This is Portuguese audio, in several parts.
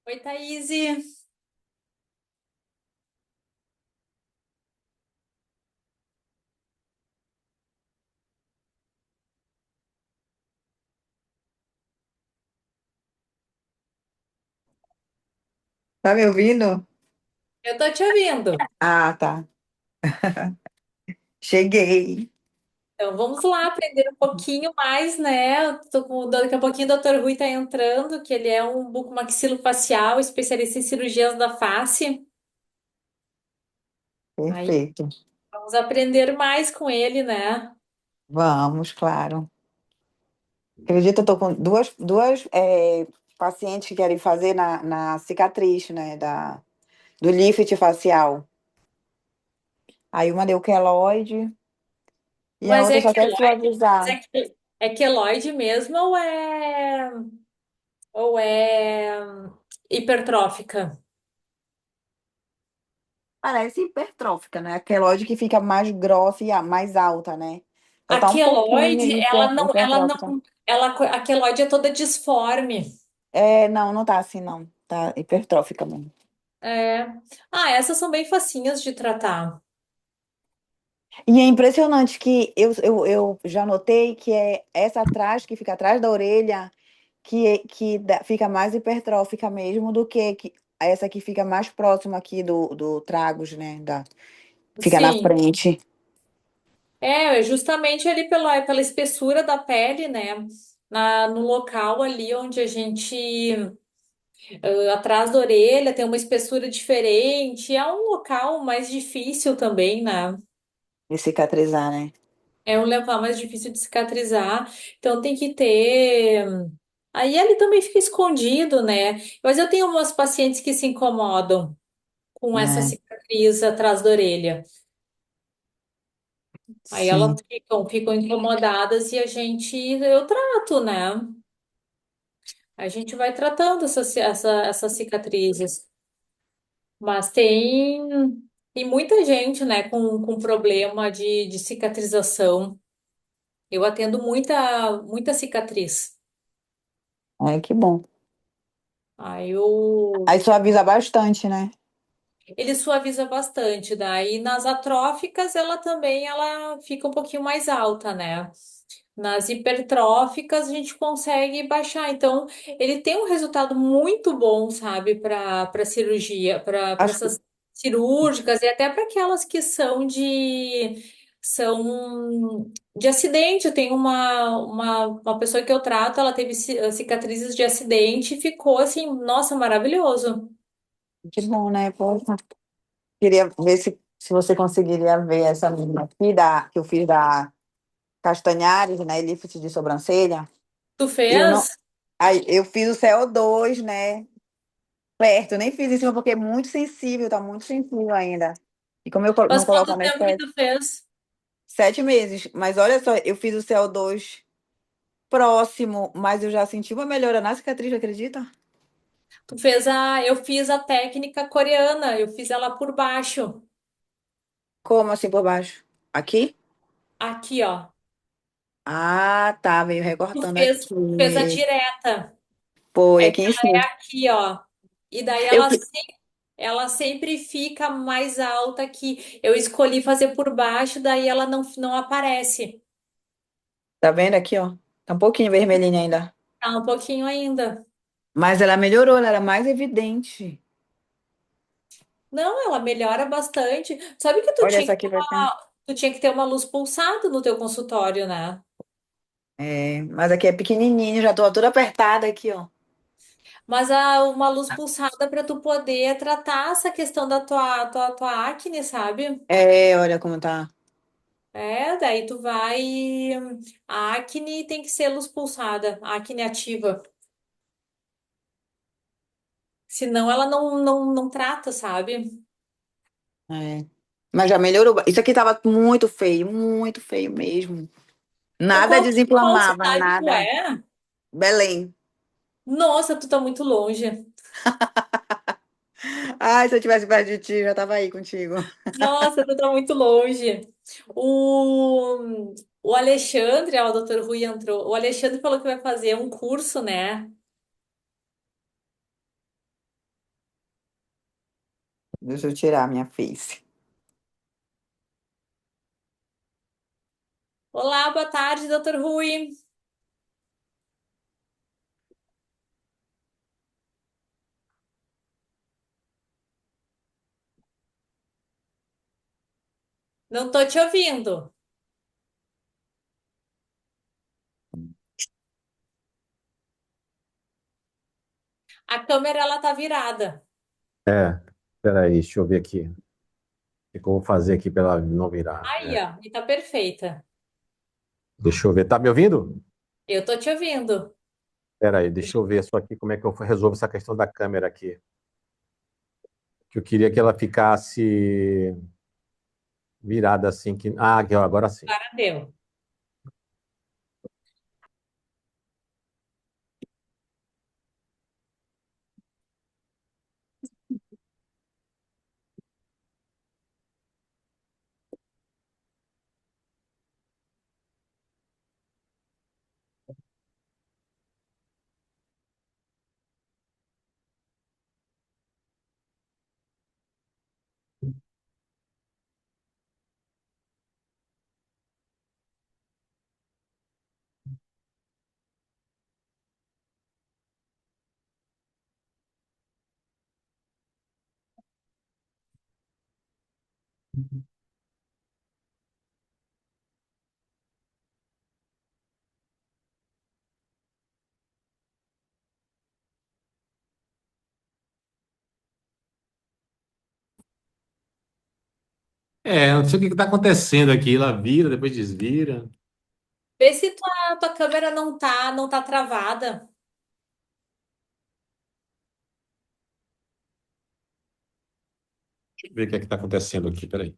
Oi, Thaís. Tá me ouvindo? Eu tô te ouvindo. Ah, tá. Cheguei. Então, vamos lá aprender um pouquinho mais, né? Daqui a pouquinho o Dr. Rui tá entrando, que ele é um bucomaxilofacial, especialista em cirurgias da face. Aí Perfeito. vamos aprender mais com ele, né? Vamos, claro. Acredito, eu tô com duas pacientes que querem fazer na cicatriz, né, do lift facial. Aí uma deu queloide e a Mas outra é só quer queloide? Mas suavizar. é queloide mesmo ou é hipertrófica? Parece hipertrófica, né? A queloide que fica mais grossa e mais alta, né? Ela A tá um pouquinho queloide, hipertrófica. a queloide é toda disforme. É, não, não tá assim, não. Tá hipertrófica mesmo. É. Ah, essas são bem facinhas de tratar. E é impressionante que eu já notei que é essa atrás, que fica atrás da orelha, fica mais hipertrófica mesmo do que essa que fica mais próxima aqui do tragus, né? Fica na Sim, frente. é justamente ali pela espessura da pele, né? No local ali onde a gente, atrás da orelha, tem uma espessura diferente. É um local mais difícil também, né? De cicatrizar, né? É um local mais difícil de cicatrizar. Então tem que ter. Aí ele também fica escondido, né? Mas eu tenho umas pacientes que se incomodam com essa É, cicatriz atrás da orelha. Aí elas sim. ficam incomodadas e eu trato, né? A gente vai tratando essas cicatrizes. Mas tem muita gente, né, com problema de cicatrização. Eu atendo muita cicatriz. É, que bom. Aí eu, Aí suaviza bastante, né? ele suaviza bastante. Daí nas atróficas ela fica um pouquinho mais alta, né? Nas hipertróficas a gente consegue baixar. Então, ele tem um resultado muito bom, sabe, para cirurgia, para Acho que essas cirúrgicas e até para aquelas que são de acidente. Eu tenho uma pessoa que eu trato, ela teve cicatrizes de acidente e ficou assim, nossa, maravilhoso. que bom, né? Poxa. Queria ver se você conseguiria ver essa menina aqui, que eu fiz da Castanhares, né? Lift de sobrancelha. Tu Eu não. fez? Aí, eu fiz o CO2, né? Perto, nem fiz em cima porque é muito sensível, tá muito sensível ainda. E como não Mas coloco quanto tempo que anestésico, tu fez? 7 meses. Mas olha só, eu fiz o CO2 próximo, mas eu já senti uma melhora na cicatriz, acredita? Eu fiz a técnica coreana, eu fiz ela por baixo. Como assim por baixo? Aqui? Aqui, ó. Ah, tá, veio Tu recortando fez, aqui. tu fez a direta. Foi É que aqui em ela é cima. aqui, ó. E daí Eu, ela sempre fica mais alta aqui. Eu escolhi fazer por baixo, daí ela não aparece. tá vendo aqui, ó? Tá um pouquinho vermelhinha ainda. Tá um pouquinho ainda. Mas ela melhorou, ela era mais evidente. Não, ela melhora bastante. Sabe que Olha, essa aqui vai ter. tu tinha que ter uma luz pulsada no teu consultório, né? É, mas aqui é pequenininho, já tô toda apertada aqui, ó. Mas uma luz pulsada para tu poder tratar essa questão da tua acne, sabe? É, olha como tá. É, daí tu vai. A acne tem que ser luz pulsada, a acne ativa. Senão ela não trata, sabe? É. Mas já melhorou. Isso aqui tava muito feio mesmo. Nada Qual desinflamava, cidade tu nada. é? Belém. Nossa, tu tá muito longe. Ai, se eu tivesse perto de ti, já tava aí contigo. Nossa, tu tá muito longe. O Alexandre, ó, o Dr. Rui entrou. O Alexandre falou que vai fazer um curso, né? Deixa eu tirar minha face. Olá, boa tarde, doutor Rui. Não tô te ouvindo. A câmera ela tá virada. É, peraí, deixa eu ver aqui. O que que eu vou fazer aqui para ela não virar? Aí, ó, e tá perfeita. Deixa eu ver. Tá me ouvindo? Eu tô te ouvindo. Peraí, deixa eu ver só aqui como é que eu resolvo essa questão da câmera aqui. Que eu queria que ela ficasse virada assim. Aqui, ó, agora sim. Agora deu. Não sei o que está acontecendo aqui. Ela vira, depois desvira. Vê se tua câmera não tá travada. Deixa eu ver o que é que está acontecendo aqui. Peraí.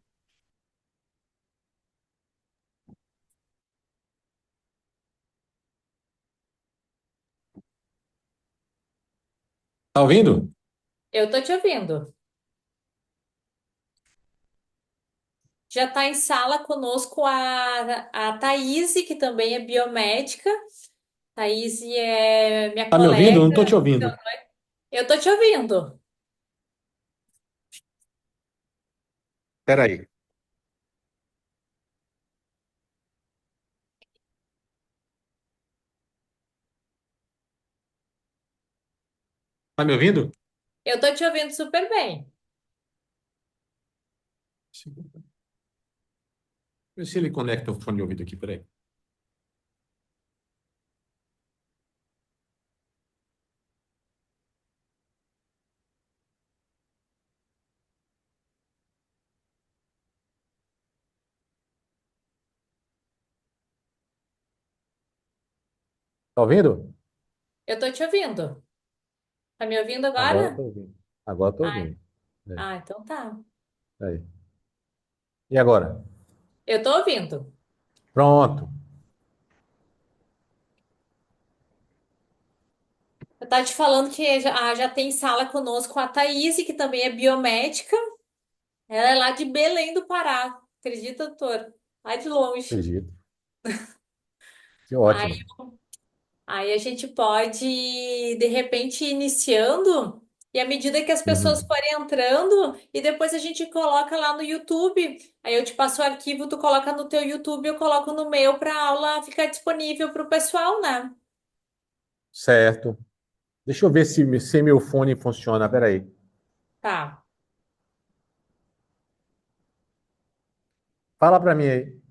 Tá ouvindo? Eu tô te ouvindo. Já está em sala conosco a Thaís, que também é biomédica. Thaís é minha Tá me ouvindo? Eu colega. não tô te ouvindo. Eu tô te ouvindo. Peraí. Tá me ouvindo? Eu tô te ouvindo super bem. Vê se ele conecta o fone de ouvido aqui. Peraí. Tá ouvindo? Eu tô te ouvindo. Tá me ouvindo Agora eu agora? tô ouvindo. Agora eu tô Ah, ouvindo. Peraí. então tá. Peraí. E agora? Eu tô ouvindo. Pronto. Eu tava te falando que já tem sala conosco a Thaís, que também é biomédica. Ela é lá de Belém do Pará. Acredita, doutor? Lá de longe. Acredito. Que Aí ótimo. Aí a gente pode, de repente, ir iniciando, e à medida que as pessoas Uhum. forem entrando, e depois a gente coloca lá no YouTube. Aí eu te passo o arquivo, tu coloca no teu YouTube, eu coloco no meu para a aula ficar disponível para o pessoal, né? Certo. Deixa eu ver se meu fone funciona. Peraí. Tá. Fala pra mim aí.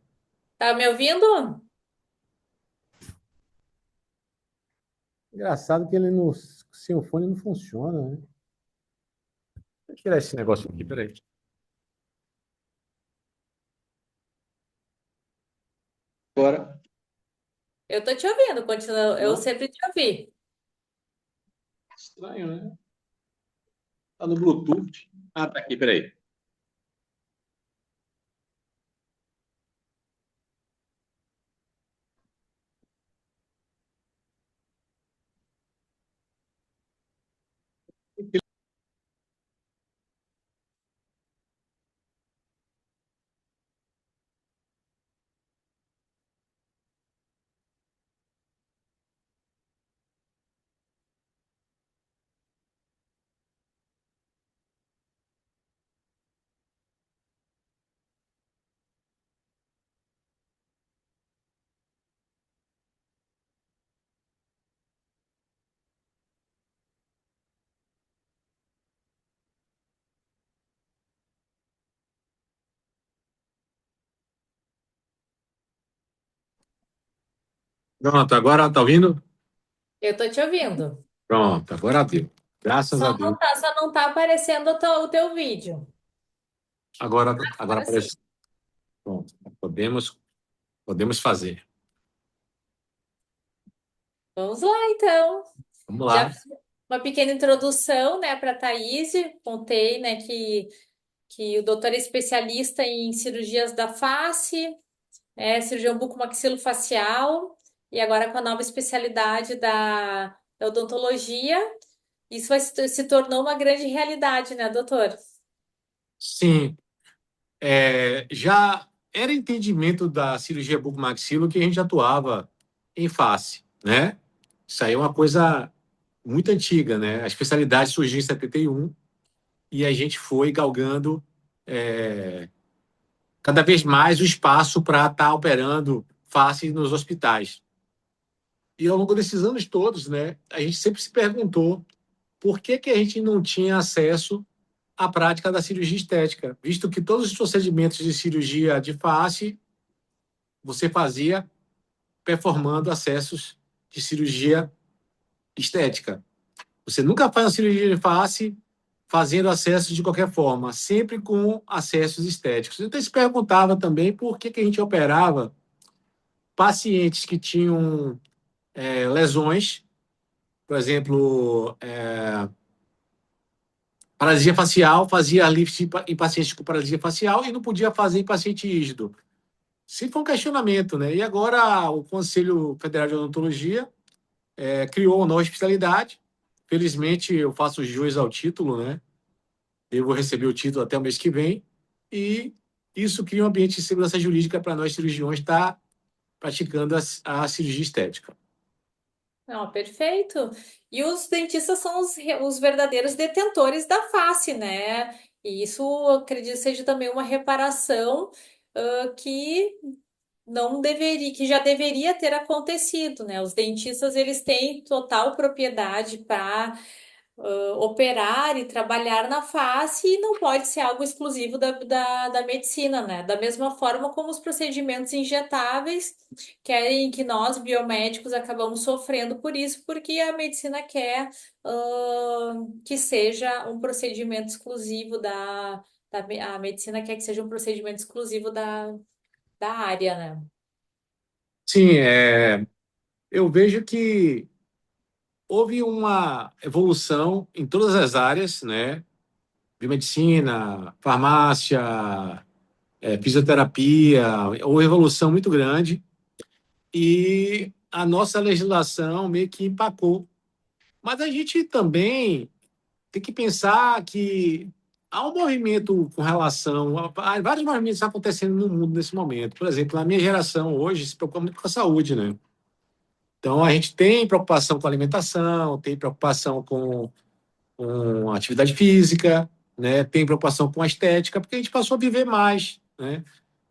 Tá me ouvindo? Engraçado que ele não, sem o fone não funciona, né? Deixa eu tirar esse negócio aqui, peraí. Agora. Eu tô te ouvindo, continua, eu Não? sempre te ouvi. Estranho, né? Tá no Bluetooth. Ah, tá aqui, peraí. Pronto, agora tá ouvindo? Eu tô te ouvindo. Pronto, agora deu. Graças a Deus. Só não tá aparecendo o teu vídeo. Agora Agora sim. apareceu. Pronto, podemos fazer. Vamos lá, então. Vamos Já lá. fiz uma pequena introdução, né, para a Thaís. Contei, né, que o doutor é especialista em cirurgias da face, é cirurgião bucomaxilofacial, e agora com a nova especialidade da odontologia. Isso se tornou uma grande realidade, né, doutor? Sim, já era entendimento da cirurgia bucomaxilo que a gente atuava em face, né? Isso aí é uma coisa muito antiga, né? A especialidade surgiu em 71 e a gente foi galgando é, cada vez mais o espaço para estar operando face nos hospitais. E ao longo desses anos todos, né, a gente sempre se perguntou por que a gente não tinha acesso à prática da cirurgia estética, visto que todos os procedimentos de cirurgia de face você fazia performando acessos de cirurgia estética. Você nunca faz uma cirurgia de face fazendo acessos de qualquer forma, sempre com acessos estéticos. Então, se perguntava também por que a gente operava pacientes que tinham lesões, por exemplo, paralisia facial, fazia lift em pacientes com paralisia facial e não podia fazer em paciente rígido. Sim, foi um questionamento, né? E agora o Conselho Federal de Odontologia criou uma nova especialidade. Felizmente, eu faço jus ao título, né? Eu vou receber o título até o mês que vem. E isso cria um ambiente de segurança jurídica para nós cirurgiões estar praticando a cirurgia estética. Não, perfeito. E os dentistas são os verdadeiros detentores da face, né? E isso, eu acredito, seja também uma reparação, que não deveria, que já deveria ter acontecido, né? Os dentistas, eles têm total propriedade para operar e trabalhar na face e não pode ser algo exclusivo da medicina, né? Da mesma forma como os procedimentos injetáveis querem que nós, biomédicos, acabamos sofrendo por isso, porque a medicina quer que seja um procedimento exclusivo a medicina quer que seja um procedimento exclusivo da área, né? Sim, eu vejo que houve uma evolução em todas as áreas, né? Biomedicina, farmácia, fisioterapia, uma evolução muito grande e a nossa legislação meio que empacou. Mas a gente também tem que pensar que há um movimento com relação a vários movimentos acontecendo no mundo nesse momento. Por exemplo, a minha geração hoje se preocupa muito com a saúde, né? Então a gente tem preocupação com alimentação, tem preocupação com atividade física, né? Tem preocupação com a estética, porque a gente passou a viver mais, né?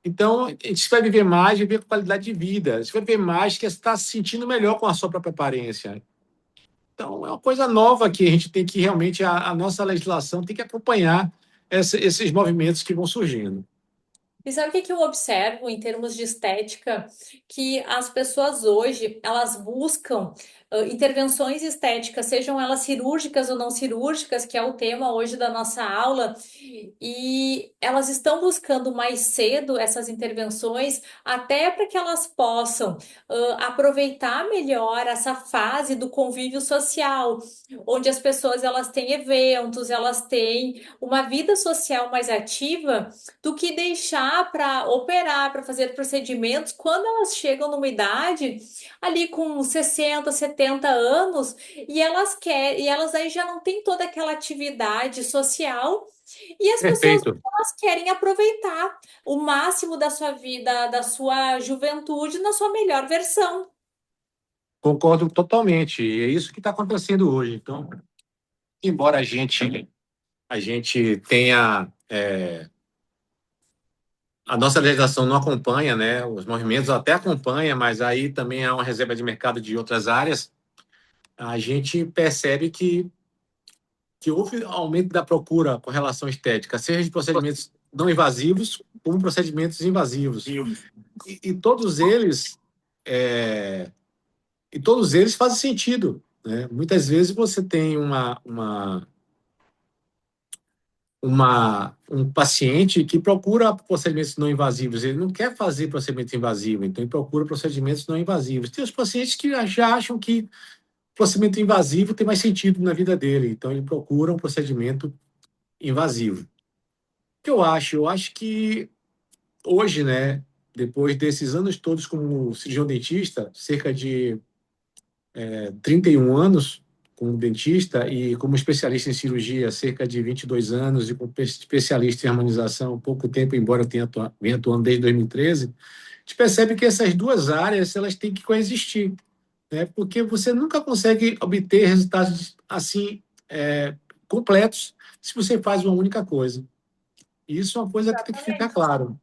Então, a gente vai viver mais, viver com qualidade de vida. Você vai viver mais que está se sentindo melhor com a sua própria aparência. Então, é uma coisa nova que a gente tem que realmente, a nossa legislação tem que acompanhar esses movimentos que vão surgindo. E sabe o que que eu observo em termos de estética? Que as pessoas hoje, elas buscam intervenções estéticas, sejam elas cirúrgicas ou não cirúrgicas, que é o tema hoje da nossa aula, e elas estão buscando mais cedo essas intervenções, até para que elas possam aproveitar melhor essa fase do convívio social, onde as pessoas elas têm eventos, elas têm uma vida social mais ativa do que deixar para operar, para fazer procedimentos quando elas chegam numa idade ali com 60, 70 anos e elas querem, e elas aí já não têm toda aquela atividade social e as pessoas Perfeito. elas querem aproveitar o máximo da sua vida, da sua juventude na sua melhor versão. Concordo totalmente. E é isso que está acontecendo hoje. Então, embora a gente tenha a nossa legislação não acompanha, né? Os movimentos até acompanha, mas aí também há uma reserva de mercado de outras áreas. A gente percebe que houve aumento da procura com relação à estética, seja de procedimentos não invasivos, como procedimentos invasivos. E todos eles E todos eles fazem sentido, né? Muitas vezes você tem um paciente que procura procedimentos não invasivos, ele não quer fazer procedimento invasivo, então ele procura procedimentos não invasivos. Tem os pacientes que já acham que procedimento invasivo tem mais sentido na vida dele, então ele procura um procedimento invasivo. O que eu acho? Eu acho que hoje, né, depois desses anos todos como cirurgião dentista, cerca de 31 anos como dentista e como especialista em cirurgia, cerca de 22 anos, e como especialista em harmonização, pouco tempo, embora eu venha atuando desde 2013, a gente percebe que essas duas áreas elas têm que coexistir, né? Porque você nunca consegue obter resultados assim completos se você faz uma única coisa. E isso é uma coisa que tem que ficar Exatamente. claro.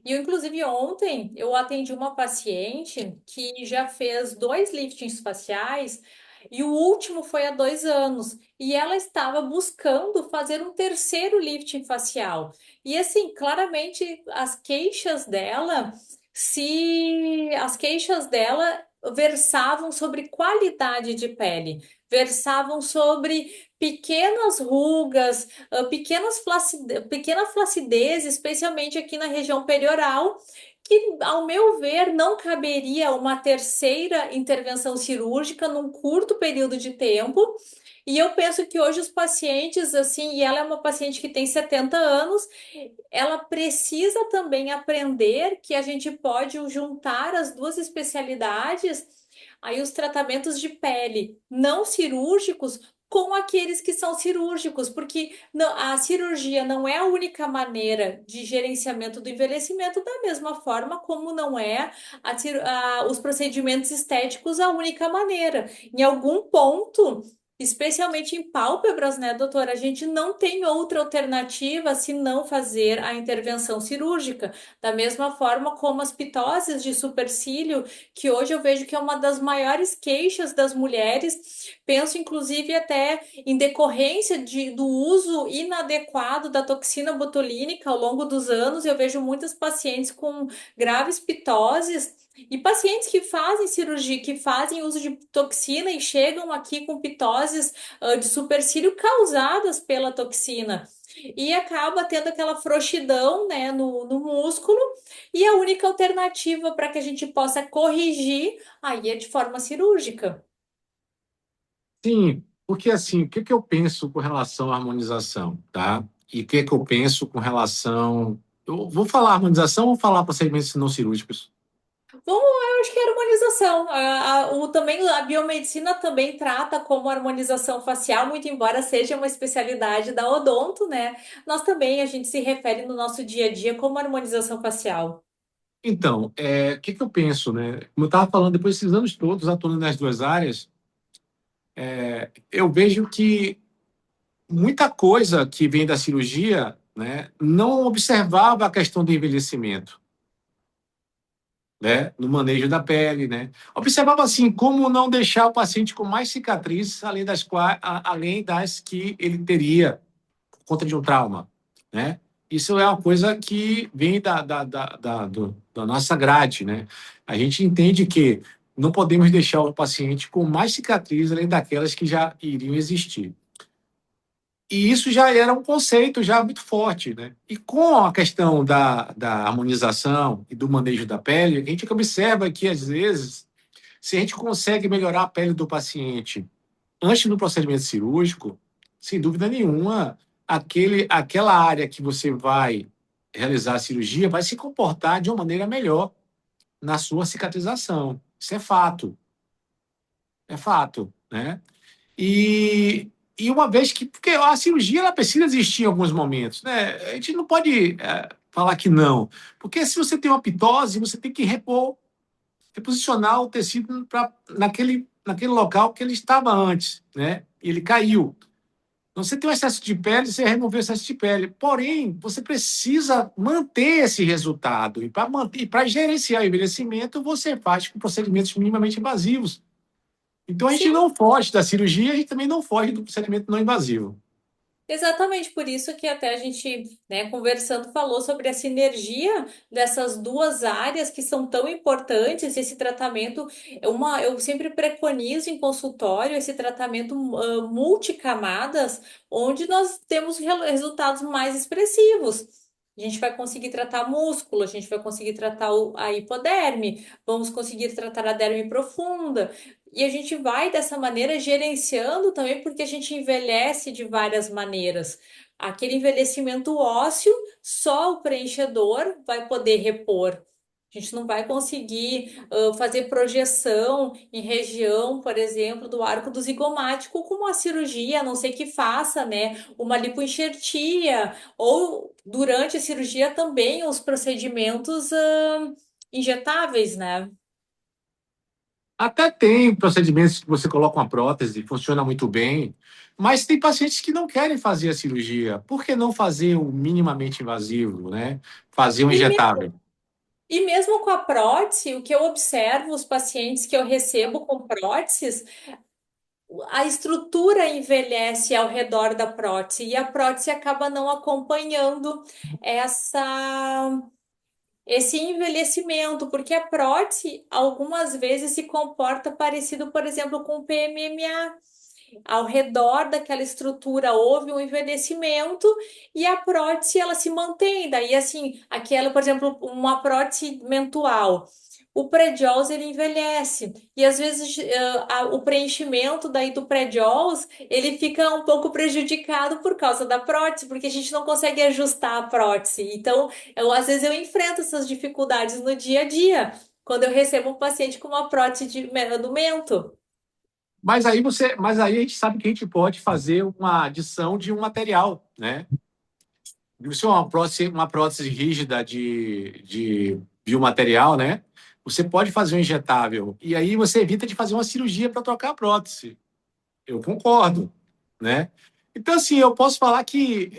E eu, inclusive, ontem eu atendi uma paciente que já fez 2 liftings faciais e o último foi há 2 anos. E ela estava buscando fazer um terceiro lifting facial. E assim, claramente as queixas dela versavam sobre qualidade de pele, versavam sobre pequenas rugas, pequena flacidez, especialmente aqui na região perioral, que, ao meu ver, não caberia uma terceira intervenção cirúrgica num curto período de tempo. E eu penso que hoje os pacientes, assim, e ela é uma paciente que tem 70 anos, ela precisa também aprender que a gente pode juntar as duas especialidades, aí os tratamentos de pele não cirúrgicos com aqueles que são cirúrgicos, porque a cirurgia não é a única maneira de gerenciamento do envelhecimento, da mesma forma como não é os procedimentos estéticos a única maneira. Em algum ponto, especialmente em pálpebras, né, doutora, a gente não tem outra alternativa se não fazer a intervenção cirúrgica. Da mesma forma como as pitoses de supercílio, que hoje eu vejo que é uma das maiores queixas das mulheres. Penso, inclusive, até em decorrência do uso inadequado da toxina botulínica ao longo dos anos. Eu vejo muitas pacientes com graves pitoses e pacientes que fazem cirurgia, que fazem uso de toxina e chegam aqui com pitoses de supercílio causadas pela toxina. E acaba tendo aquela frouxidão, né, no músculo, e a única alternativa para que a gente possa corrigir aí é de forma cirúrgica. Sim, porque assim, o que que eu penso com relação à harmonização, tá? E o que que eu penso com relação. Eu vou falar harmonização ou falar procedimentos não cirúrgicos? Eu acho que é harmonização. Também a biomedicina também trata como harmonização facial, muito embora seja uma especialidade da odonto, né? Nós também a gente se refere no nosso dia a dia como harmonização facial. Então, o que que eu penso, né? Como eu estava falando, depois desses anos todos atuando nas duas áreas, eu vejo que muita coisa que vem da cirurgia, né, não observava a questão do envelhecimento, né, no manejo da pele, né. Observava assim como não deixar o paciente com mais cicatrizes, além das que ele teria por conta de um trauma, né. Isso é uma coisa que vem da nossa grade, né. A gente entende que não podemos deixar o paciente com mais cicatrizes além daquelas que já iriam existir. E isso já era um conceito já muito forte, né? E com a questão da harmonização e do manejo da pele, a gente observa que, às vezes, se a gente consegue melhorar a pele do paciente antes do procedimento cirúrgico, sem dúvida nenhuma, aquela área que você vai realizar a cirurgia vai se comportar de uma maneira melhor na sua cicatrização. Isso é fato, né? E uma vez que. Porque a cirurgia ela precisa existir em alguns momentos, né? A gente não pode falar que não. Porque se você tem uma pitose, você tem que reposicionar o tecido naquele local que ele estava antes, né? E ele caiu. Então, você tem um excesso de pele, você removeu o excesso de pele. Porém, você precisa manter esse resultado. E para gerenciar o envelhecimento, você faz com procedimentos minimamente invasivos. Então, a gente Sim, não foge da cirurgia, a gente também não foge do procedimento não invasivo. Exatamente por isso que até a gente, né, conversando, falou sobre a sinergia dessas duas áreas que são tão importantes. Esse tratamento, eu sempre preconizo em consultório esse tratamento multicamadas, onde nós temos resultados mais expressivos. A gente vai conseguir tratar músculo, a gente vai conseguir tratar a hipoderme, vamos conseguir tratar a derme profunda. E a gente vai dessa maneira gerenciando também, porque a gente envelhece de várias maneiras. Aquele envelhecimento ósseo, só o preenchedor vai poder repor. A gente não vai conseguir fazer projeção em região, por exemplo, do arco do zigomático com uma cirurgia, a não ser que faça, né, uma lipoenxertia, ou durante a cirurgia também os procedimentos injetáveis, né? Até tem procedimentos que você coloca uma prótese, funciona muito bem, mas tem pacientes que não querem fazer a cirurgia. Por que não fazer o minimamente invasivo, né? Fazer um E injetável? E mesmo com a prótese, o que eu observo, os pacientes que eu recebo com próteses, a estrutura envelhece ao redor da prótese e a prótese acaba não acompanhando essa, esse envelhecimento, porque a prótese algumas vezes se comporta parecido, por exemplo, com o PMMA. Ao redor daquela estrutura houve um envelhecimento e a prótese ela se mantém. Daí, assim, aquela, por exemplo, uma prótese mentual. O pré-JAWS ele envelhece e às vezes o preenchimento daí do pré-JAWS ele fica um pouco prejudicado por causa da prótese, porque a gente não consegue ajustar a prótese. Então, às vezes eu enfrento essas dificuldades no dia a dia, quando eu recebo um paciente com uma prótese do mento. Mas aí a gente sabe que a gente pode fazer uma adição de um material, né? Se é uma prótese rígida de biomaterial, né? Você pode fazer um injetável e aí você evita de fazer uma cirurgia para trocar a prótese. Eu concordo, né? Então, assim, eu posso falar que,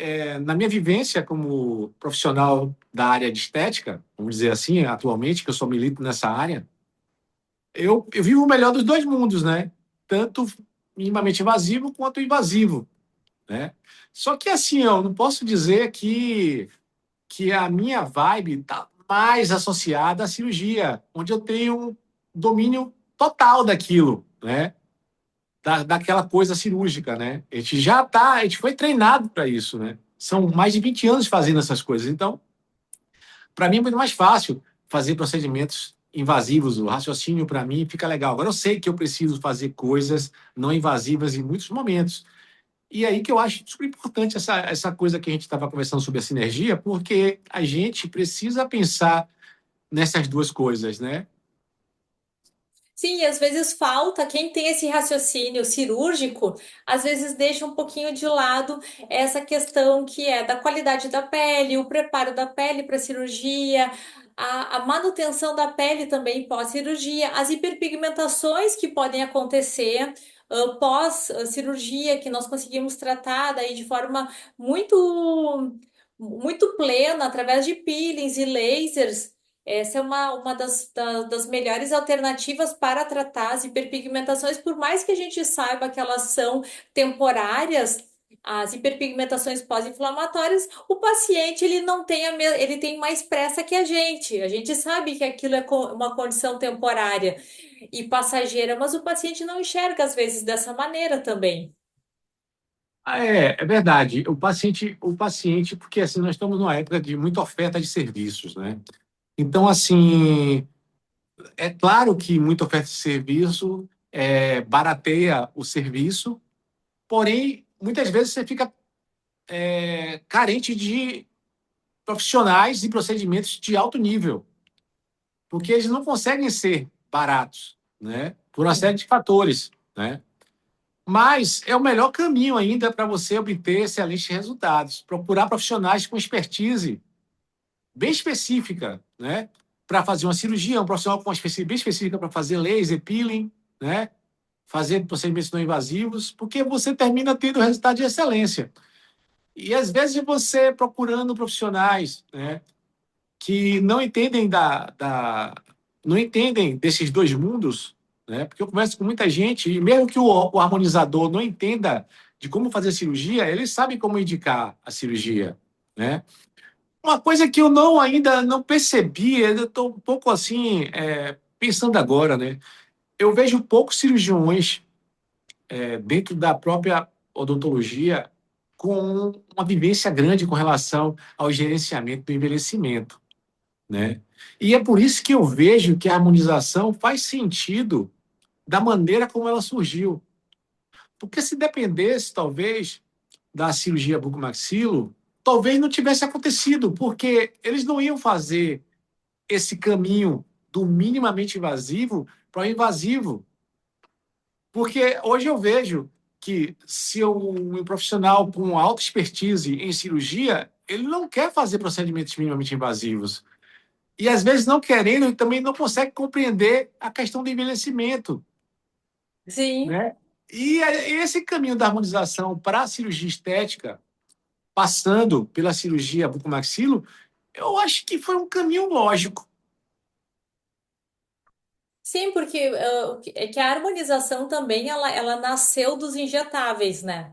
na minha vivência como profissional da área de estética, vamos dizer assim, atualmente, que eu sou milito nessa área, eu vivo o melhor dos dois mundos, né? Tanto minimamente invasivo quanto invasivo, né? Só que, assim, eu não posso dizer que a minha vibe está mais associada à cirurgia, onde eu tenho um domínio total daquilo, né? Daquela coisa cirúrgica, né? A gente foi treinado para isso, né? São mais de 20 anos fazendo essas coisas. Então, para mim é muito mais fácil fazer procedimentos invasivos. O raciocínio para mim fica legal. Agora eu sei que eu preciso fazer coisas não invasivas em muitos momentos. E aí que eu acho super importante essa coisa que a gente estava conversando sobre a sinergia, porque a gente precisa pensar nessas duas coisas, né? Sim, e às vezes falta, quem tem esse raciocínio cirúrgico, às vezes deixa um pouquinho de lado essa questão que é da qualidade da pele, o preparo da pele para a cirurgia, a manutenção da pele também pós-cirurgia, as hiperpigmentações que podem acontecer pós-cirurgia, que nós conseguimos tratar daí de forma muito plena, através de peelings e lasers. Essa é uma das melhores alternativas para tratar as hiperpigmentações, por mais que a gente saiba que elas são temporárias, as hiperpigmentações pós-inflamatórias, o paciente ele não tem ele tem mais pressa que a gente. A gente sabe que aquilo é uma condição temporária e passageira, mas o paciente não enxerga às vezes dessa maneira também. É verdade. O paciente, porque assim, nós estamos numa época de muita oferta de serviços, né? Então, assim, é claro que muita oferta de serviço barateia o serviço, porém, muitas vezes você fica carente de profissionais e procedimentos de alto nível, porque eles não conseguem ser baratos, né? Por uma série Sim. de fatores, né? Mas é o melhor caminho ainda para você obter excelentes resultados. Procurar profissionais com expertise bem específica, né? Para fazer uma cirurgia, um profissional com uma expertise bem específica para fazer laser, peeling, né? Fazer procedimentos não invasivos, porque você termina tendo resultado de excelência. E às vezes você procurando profissionais, né, que não entendem não entendem desses dois mundos, né? Porque eu converso com muita gente e mesmo que o harmonizador não entenda de como fazer a cirurgia, eles sabem como indicar a cirurgia, né? Uma coisa que eu não ainda não percebi, eu estou um pouco assim, pensando agora, né? Eu vejo poucos cirurgiões dentro da própria odontologia com uma vivência grande com relação ao gerenciamento do envelhecimento, né? E é por isso que eu vejo que a harmonização faz sentido da maneira como ela surgiu. Porque se dependesse, talvez, da cirurgia bucomaxilo, talvez não tivesse acontecido, porque eles não iam fazer esse caminho do minimamente invasivo para o invasivo. Porque hoje eu vejo que se um profissional com alta expertise em cirurgia, ele não quer fazer procedimentos minimamente invasivos. E às vezes não querendo, ele também não consegue compreender a questão do envelhecimento, Sim. né? E esse caminho da harmonização para a cirurgia estética, passando pela cirurgia bucomaxilo, eu acho que foi um caminho lógico. Sim, porque é que a harmonização também ela nasceu dos injetáveis, né?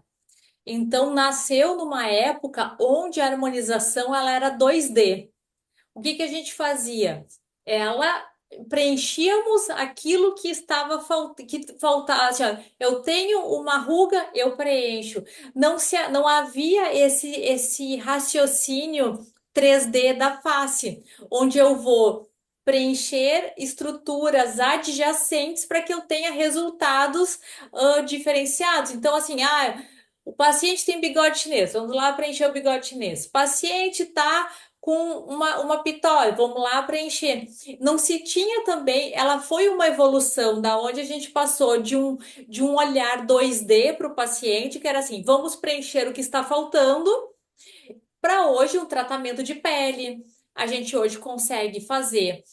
Então nasceu numa época onde a harmonização ela era 2D. O que que a gente fazia? Ela preenchíamos aquilo que estava que faltava. Assim, ó, eu tenho uma ruga, eu preencho. Não havia esse raciocínio 3D da face, onde eu vou preencher estruturas adjacentes para que eu tenha resultados diferenciados. Então, assim, o paciente tem bigode chinês, vamos lá preencher o bigode chinês. O paciente está com uma pitose, vamos lá preencher. Não se tinha também, ela foi uma evolução da onde a gente passou de um olhar 2D para o paciente, que era assim, vamos preencher o que está faltando, para hoje um tratamento de pele. A gente hoje consegue fazer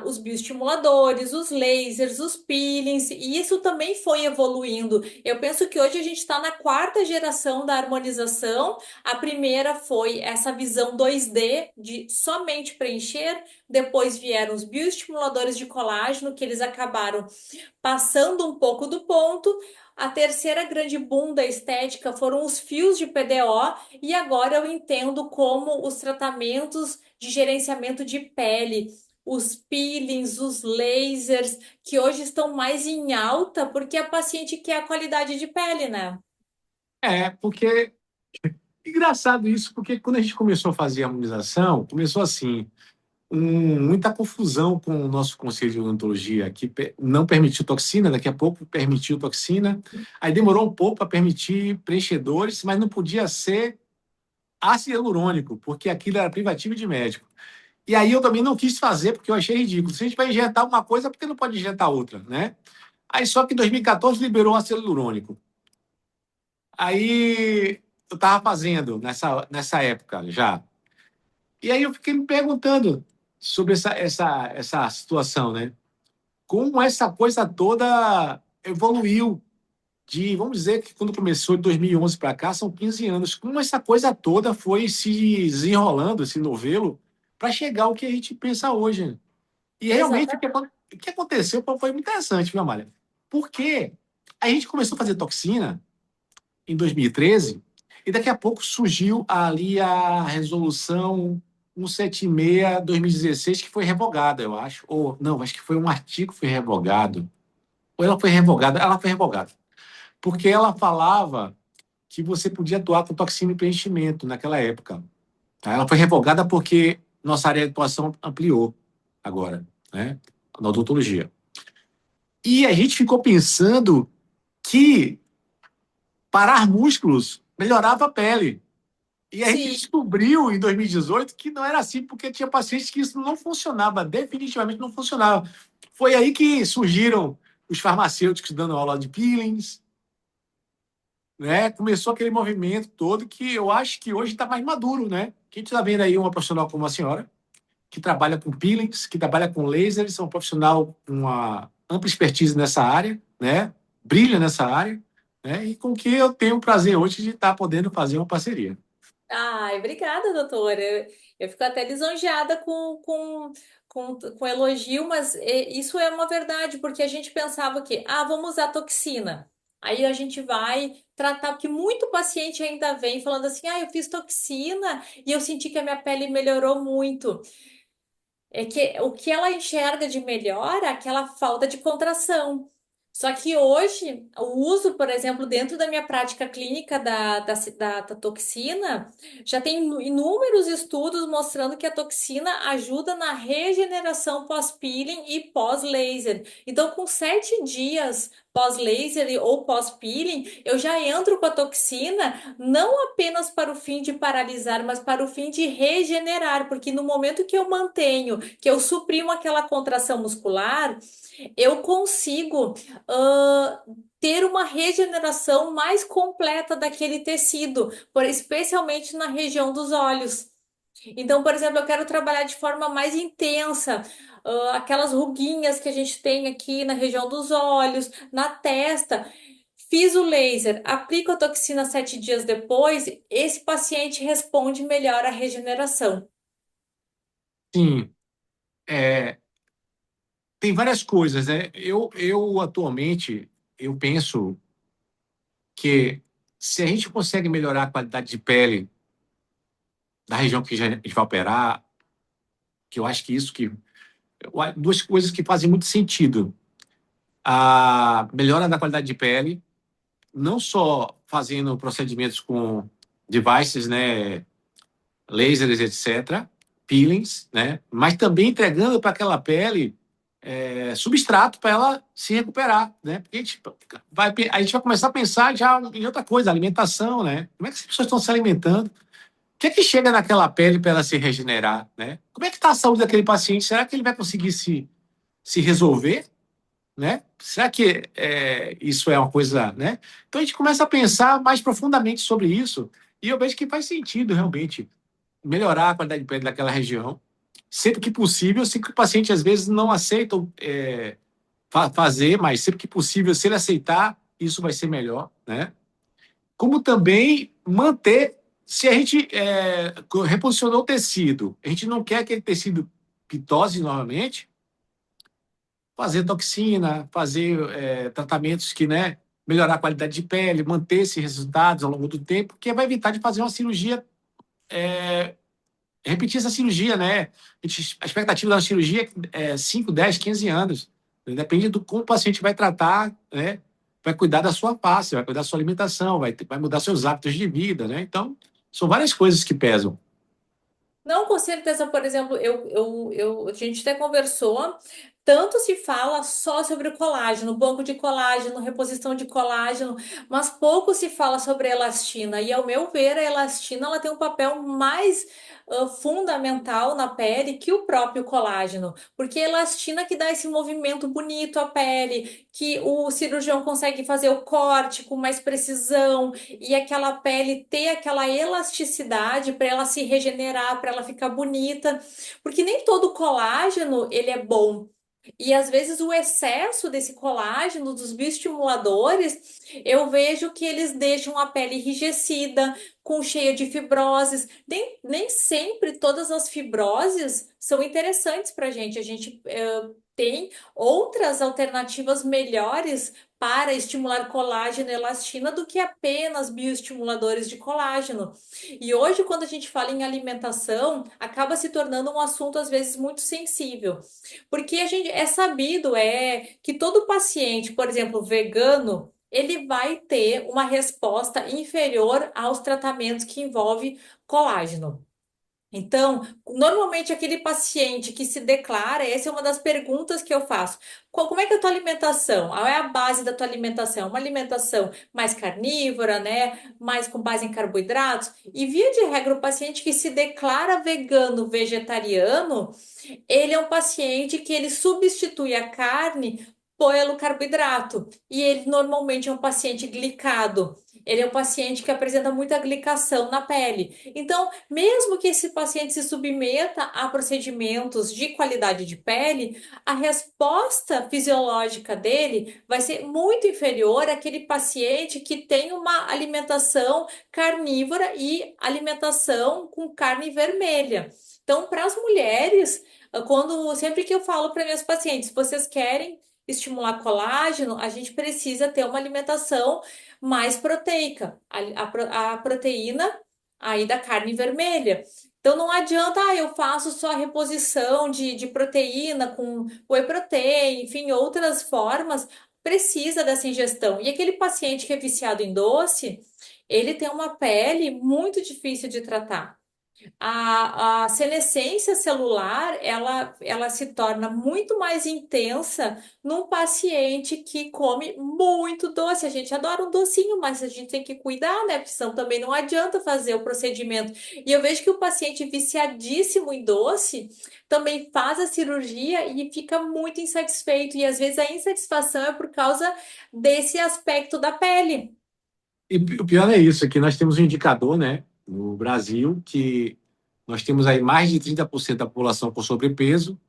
os bioestimuladores, os lasers, os peelings, e isso também foi evoluindo. Eu penso que hoje a gente está na quarta geração da harmonização. A primeira foi essa visão 2D de somente preencher, depois vieram os bioestimuladores de colágeno, que eles acabaram passando um pouco do ponto. A terceira grande boom da estética foram os fios de PDO, e agora eu entendo como os tratamentos de gerenciamento de pele, os peelings, os lasers, que hoje estão mais em alta porque a paciente quer a qualidade de pele, né? Porque engraçado isso, porque quando a gente começou a fazer a harmonização, começou assim, muita confusão com o nosso conselho de odontologia, que não permitiu toxina, daqui a pouco permitiu toxina, aí demorou um pouco para permitir preenchedores, mas não podia ser ácido hialurônico, porque aquilo era privativo de médico. E aí eu também não quis fazer, porque eu achei ridículo. Se a gente vai injetar uma coisa, por que não pode injetar outra, né? Aí só que em 2014 liberou o ácido hialurônico. Aí eu estava fazendo nessa época já. E aí eu fiquei me perguntando sobre essa situação, né? Como essa coisa toda evoluiu de, vamos dizer que quando começou de 2011 para cá, são 15 anos. Como essa coisa toda foi se desenrolando, esse novelo, para chegar ao que a gente pensa hoje, né? E realmente Exatamente. o que aconteceu foi muito interessante, viu, Amália? Porque a gente começou a fazer toxina em 2013, e daqui a pouco surgiu ali a resolução 176/2016, que foi revogada, eu acho. Ou não, acho que foi um artigo que foi revogado. Ou ela foi revogada? Ela foi revogada. Porque ela falava que você podia atuar com toxina e preenchimento naquela época. Tá? Ela foi revogada porque nossa área de atuação ampliou agora, né? Na odontologia. E a gente ficou pensando que parar músculos melhorava a pele. E a gente Sim, descobriu em 2018 que não era assim, porque tinha pacientes que isso não funcionava, definitivamente não funcionava. Foi aí que surgiram os farmacêuticos dando aula de peelings, né? Começou aquele movimento todo que eu acho que hoje está mais maduro, né? Quem está vendo aí uma profissional como a senhora, que trabalha com peelings, que trabalha com lasers, é um profissional com uma ampla expertise nessa área, né? Brilha nessa área, né? E com que eu tenho o prazer hoje de estar podendo fazer uma parceria. ai, obrigada, doutora. Eu fico até lisonjeada com elogio, mas isso é uma verdade, porque a gente pensava que, vamos usar toxina. Aí a gente vai tratar, porque muito paciente ainda vem falando assim: ah, eu fiz toxina e eu senti que a minha pele melhorou muito. É que o que ela enxerga de melhor é aquela falta de contração. Só que hoje, o uso, por exemplo, dentro da minha prática clínica da toxina, já tem inúmeros estudos mostrando que a toxina ajuda na regeneração pós-peeling e pós-laser. Então, com 7 dias pós-laser ou pós-peeling, eu já entro com a toxina não apenas para o fim de paralisar, mas para o fim de regenerar, porque no momento que eu mantenho, que eu suprimo aquela contração muscular, eu consigo ter uma regeneração mais completa daquele tecido, especialmente na região dos olhos. Então, por exemplo, eu quero trabalhar de forma mais intensa, aquelas ruguinhas que a gente tem aqui na região dos olhos, na testa. Fiz o laser, aplico a toxina 7 dias depois, esse paciente responde melhor à regeneração. Sim, é, tem várias coisas, né? Eu atualmente, eu penso que se a gente consegue melhorar a qualidade de pele da região que a gente vai operar, que eu acho que isso que... Duas coisas que fazem muito sentido. A melhora da qualidade de pele, não só fazendo procedimentos com devices, né, lasers, etc., peelings, né, mas também entregando para aquela pele substrato para ela se recuperar, né? Porque a gente vai começar a pensar já em outra coisa, alimentação, né? Como é que as pessoas estão se alimentando? O que é que chega naquela pele para ela se regenerar, né? Como é que está a saúde daquele paciente? Será que ele vai conseguir se resolver, né? Será que isso é uma coisa, né? Então a gente começa a pensar mais profundamente sobre isso e eu vejo que faz sentido realmente melhorar a qualidade de pele daquela região, sempre que possível. Sei que o paciente às vezes não aceita fazer, mas sempre que possível, se ele aceitar, isso vai ser melhor, né? Como também manter, se a gente reposicionou o tecido, a gente não quer aquele tecido pitose novamente, fazer toxina, fazer tratamentos que, né, melhorar a qualidade de pele, manter esses resultados ao longo do tempo, que vai evitar de fazer uma cirurgia, repetir essa cirurgia, né? A expectativa da cirurgia é 5, 10, 15 anos. Depende do como o paciente vai tratar, né? Vai cuidar da sua face, vai cuidar da sua alimentação, vai mudar seus hábitos de vida, né? Então, são várias coisas que pesam. Não, com certeza, por exemplo, a gente até conversou, tanto se fala só sobre o colágeno, banco de colágeno, reposição de colágeno, mas pouco se fala sobre a elastina. E, ao meu ver, a elastina ela tem um papel mais fundamental na pele que o próprio colágeno, porque é a elastina que dá esse movimento bonito à pele, que o cirurgião consegue fazer o corte com mais precisão e aquela pele ter aquela elasticidade para ela se regenerar, para ela ficar bonita, porque nem todo colágeno ele é bom. E às vezes o excesso desse colágeno, dos bioestimuladores, eu vejo que eles deixam a pele enrijecida, com cheia de fibroses. Nem sempre todas as fibroses são interessantes para a gente. A gente tem outras alternativas melhores para estimular colágeno e elastina do que apenas bioestimuladores de colágeno. E hoje, quando a gente fala em alimentação, acaba se tornando um assunto às vezes muito sensível. Porque a gente é sabido que todo paciente, por exemplo, vegano, ele vai ter uma resposta inferior aos tratamentos que envolvem colágeno. Então, normalmente aquele paciente que se declara, essa é uma das perguntas que eu faço. Como é que é a tua alimentação? Qual é a base da tua alimentação? Uma alimentação mais carnívora, né? Mais com base em carboidratos? E via de regra, o paciente que se declara vegano, vegetariano, ele é um paciente que ele substitui a carne pelo carboidrato. E ele normalmente é um paciente glicado. Ele é um paciente que apresenta muita glicação na pele. Então, mesmo que esse paciente se submeta a procedimentos de qualidade de pele, a resposta fisiológica dele vai ser muito inferior àquele paciente que tem uma alimentação carnívora e alimentação com carne vermelha. Então, para as mulheres, sempre que eu falo para minhas pacientes, vocês querem estimular colágeno, a gente precisa ter uma alimentação mais proteica. A proteína aí da carne vermelha. Então não adianta, eu faço só a reposição de proteína com whey protein, enfim, outras formas, precisa dessa ingestão. E aquele paciente que é viciado em doce, ele tem uma pele muito difícil de tratar. A senescência celular, ela se torna muito mais intensa num paciente que come muito doce. A gente adora um docinho, mas a gente tem que cuidar, né? Porque senão também não adianta fazer o procedimento. E eu vejo que o paciente viciadíssimo em doce também faz a cirurgia e fica muito insatisfeito. E às vezes a insatisfação é por causa desse aspecto da pele. E o pior é isso, é que nós temos um indicador, né, no Brasil, que nós temos aí mais de 30% da população com sobrepeso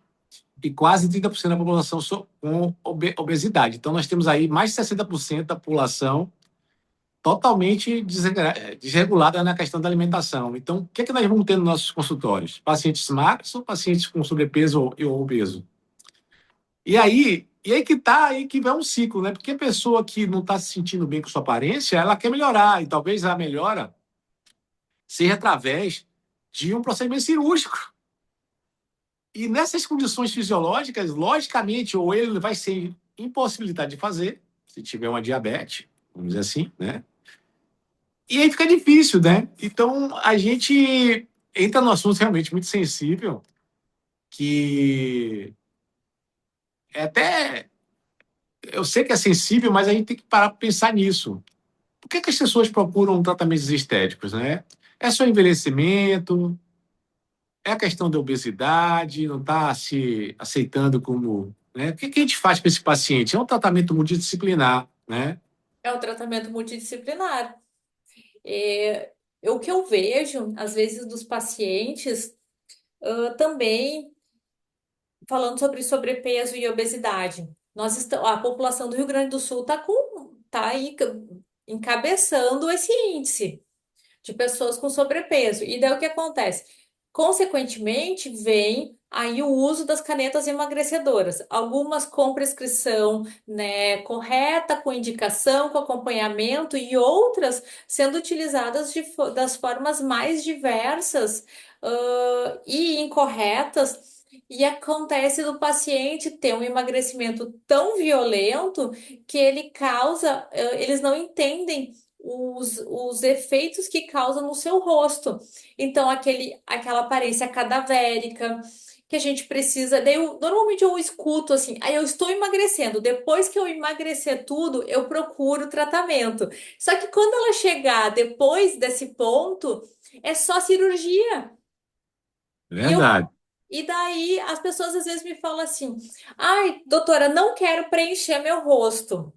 e quase 30% da população com obesidade. Então, nós temos aí mais de 60% da população totalmente desregulada na questão da alimentação. Então, o que é que nós vamos ter nos nossos consultórios? Pacientes magros ou pacientes com sobrepeso ou obeso? E aí que tá, aí que vai um ciclo, né? Porque a pessoa que não está se sentindo bem com sua aparência, ela quer melhorar, e talvez a melhora seja através de um procedimento cirúrgico. E nessas condições fisiológicas, logicamente, ou ele vai ser impossibilitado de fazer, se tiver uma diabetes, vamos dizer assim, né? E aí fica difícil, né? Então, a gente entra num assunto realmente muito sensível, que é até. Eu sei que é sensível, mas a gente tem que parar para pensar nisso. Por que as pessoas procuram tratamentos estéticos, né? É só envelhecimento, é a questão da obesidade, não está se aceitando como. Né? O que a gente faz para esse paciente? É um tratamento multidisciplinar, né? É o tratamento multidisciplinar. É, o que eu vejo, às vezes, dos pacientes, também falando sobre sobrepeso e obesidade. A população do Rio Grande do Sul tá aí encabeçando esse índice de pessoas com sobrepeso. E daí o que acontece? Consequentemente, vem aí o uso das canetas emagrecedoras, algumas com prescrição, né, correta, com indicação, com acompanhamento, e outras sendo utilizadas das formas mais diversas, e incorretas. E acontece do paciente ter um emagrecimento tão violento que ele causa, eles não entendem os efeitos que causam no seu rosto. Então, aquela aparência cadavérica que a gente precisa. Normalmente eu escuto assim, aí eu estou emagrecendo. Depois que eu emagrecer tudo, eu procuro tratamento. Só que quando ela chegar depois desse ponto, é só cirurgia. E eu Verdade. e daí as pessoas às vezes me falam assim: ai, doutora, não quero preencher meu rosto.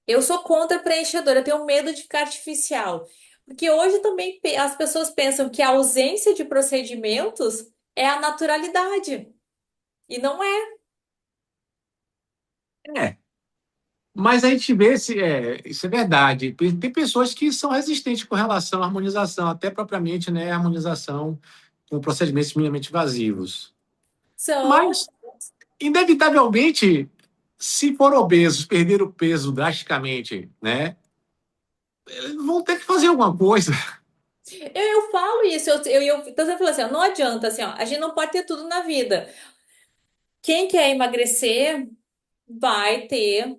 Eu sou contra preenchedor, eu tenho medo de ficar artificial. Porque hoje também as pessoas pensam que a ausência de procedimentos é a naturalidade. E não é. É. Mas a gente vê se isso é verdade. Tem pessoas que são resistentes com relação à harmonização, até propriamente, né, harmonização com procedimentos minimamente invasivos. São. Mas, inevitavelmente, se for obesos, perder o peso drasticamente, né, eles vão ter que fazer alguma coisa. Eu falo isso, então você falou assim, ó, não adianta, assim, ó, a gente não pode ter tudo na vida. Quem quer emagrecer vai ter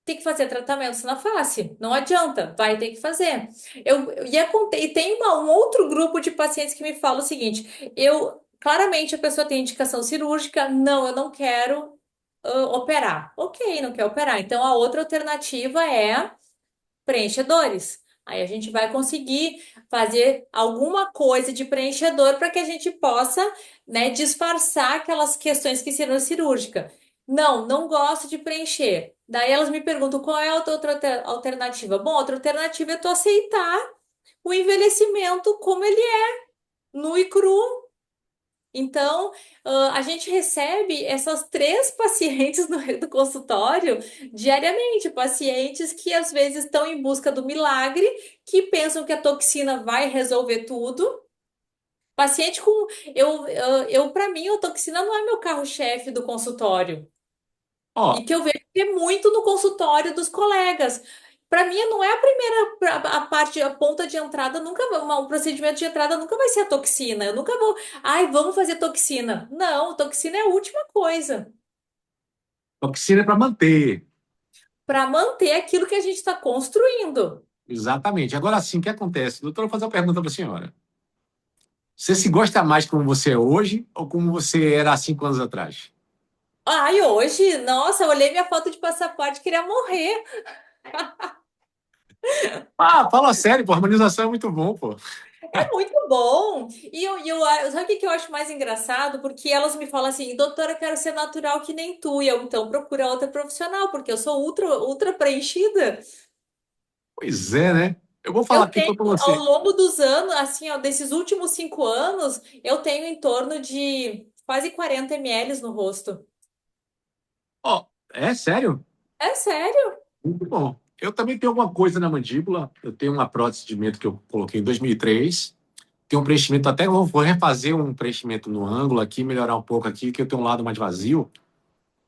que fazer tratamentos na face. Não adianta, vai ter que fazer. E tem um outro grupo de pacientes que me fala o seguinte: claramente a pessoa tem indicação cirúrgica, não, eu não quero operar. Ok, não quer operar. Então a outra alternativa é preenchedores. Aí a gente vai conseguir fazer alguma coisa de preenchedor para que a gente possa, né, disfarçar aquelas questões que serão cirúrgicas. Não, não gosto de preencher. Daí elas me perguntam qual é a alternativa. Bom, outra alternativa é tu aceitar o envelhecimento como ele é, nu e cru. Então, a gente recebe essas três pacientes no consultório diariamente, pacientes que às vezes estão em busca do milagre, que pensam que a toxina vai resolver tudo. Paciente com. Para mim, a toxina não é meu carro-chefe do consultório. Ó, e que eu vejo que é muito no consultório dos colegas. Para mim, não é a primeira a parte, a ponta de entrada nunca um procedimento de entrada nunca vai ser a toxina. Eu nunca vou, ai, vamos fazer toxina. Não, toxina é a última coisa toxina é para manter. para manter aquilo que a gente está construindo. Exatamente. Agora sim, o que acontece? Doutor, eu vou fazer uma pergunta para a senhora. Você se gosta mais como você é hoje ou como você era há 5 anos atrás? Ai, hoje, nossa, eu olhei minha foto de passaporte e queria morrer. Ah, fala sério, pô, a harmonização é muito bom, pô. É muito bom. Sabe o que que eu acho mais engraçado? Porque elas me falam assim, doutora, eu quero ser natural que nem tu. E eu, então, procura outra profissional, porque eu sou ultra preenchida. Pois é, né? Eu vou falar Eu aqui tenho, para ao você. longo dos anos, assim, ó, desses últimos 5 anos, eu tenho em torno de quase 40 ml no rosto. Ó, é sério? É sério? Muito bom. Eu também tenho alguma coisa na mandíbula. Eu tenho uma prótese de mento que eu coloquei em 2003. Tem um preenchimento, até vou refazer um preenchimento no ângulo aqui, melhorar um pouco aqui, que eu tenho um lado mais vazio.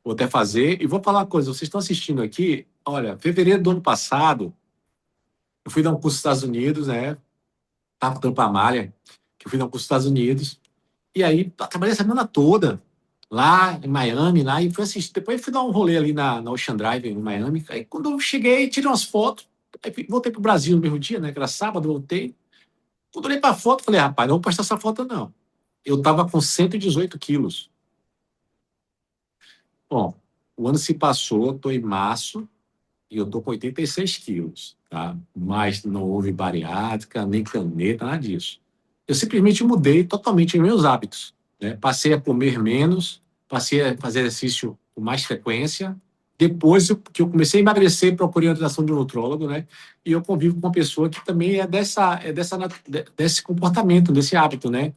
Vou até fazer. E vou falar uma coisa, vocês estão assistindo aqui, olha, fevereiro do ano passado, eu fui dar um curso nos Estados Unidos, né? Tava contando pra Amália, que eu fui dar um curso nos Estados Unidos. E aí, trabalhei a semana toda lá em Miami, lá, e fui assistir. Depois fui dar um rolê ali na Ocean Drive, em Miami. Aí quando eu cheguei, tirei umas fotos. Aí voltei pro Brasil no mesmo dia, né? Que era sábado, voltei. Quando olhei pra foto, falei, rapaz, não vou postar essa foto, não. Eu tava com 118 quilos. Bom, o ano se passou, tô em março, e eu tô com 86 quilos, tá? Mas não houve bariátrica, nem caneta, nada disso. Eu simplesmente mudei totalmente os meus hábitos, né? Passei a comer menos, passei a fazer exercício com mais frequência. Depois que eu comecei a emagrecer, procurei a orientação de um nutrólogo, né? E eu convivo com uma pessoa que também desse comportamento, desse hábito, né?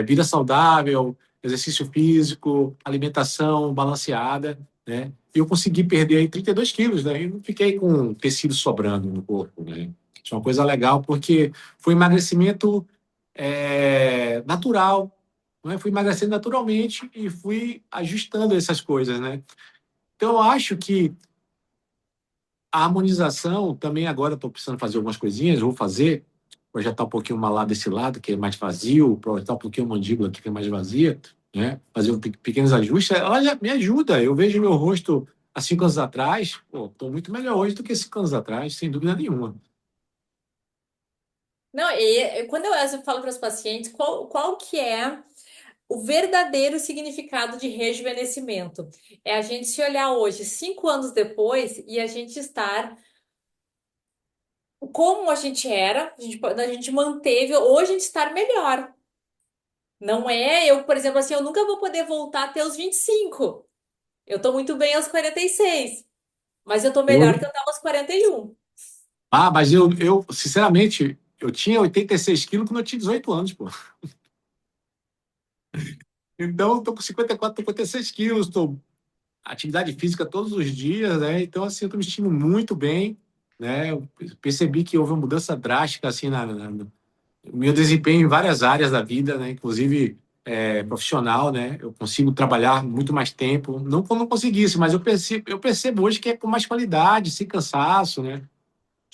Vida saudável, exercício físico, alimentação balanceada, né? E eu consegui perder aí 32 quilos, né? E não fiquei com tecido sobrando no corpo, né? Isso é uma coisa legal, porque foi um emagrecimento natural, né? Fui emagrecendo naturalmente e fui ajustando essas coisas, né? Então, eu acho que a harmonização também agora estou precisando fazer algumas coisinhas, vou fazer, projetar um pouquinho uma lá desse lado, que é mais vazio, projetar um pouquinho a mandíbula aqui, que é mais vazia, né? Fazer pequenos ajustes, ela já me ajuda. Eu vejo meu rosto há 5 anos atrás, pô, estou muito melhor hoje do que 5 anos atrás, sem dúvida nenhuma. Não, quando eu falo para os pacientes, qual que é o verdadeiro significado de rejuvenescimento? É a gente se olhar hoje, 5 anos depois, e a gente estar como a gente era, a gente manteve, hoje a gente estar melhor. Não é eu, por exemplo, assim, eu nunca vou poder voltar até os 25. Eu tô muito bem aos 46, mas eu tô melhor que Hoje. eu tava aos 41. Ah, mas eu sinceramente, eu tinha 86 quilos quando eu tinha 18 anos, pô. Então, estou com 54, estou com 86 quilos, estou atividade física todos os dias, né? Então, assim, eu estou me sentindo muito bem, né? Eu percebi que houve uma mudança drástica, assim, no meu desempenho em várias áreas da vida, né? Inclusive profissional, né? Eu consigo trabalhar muito mais tempo, não que eu não conseguisse, mas eu percebo hoje que é com mais qualidade, sem cansaço, né?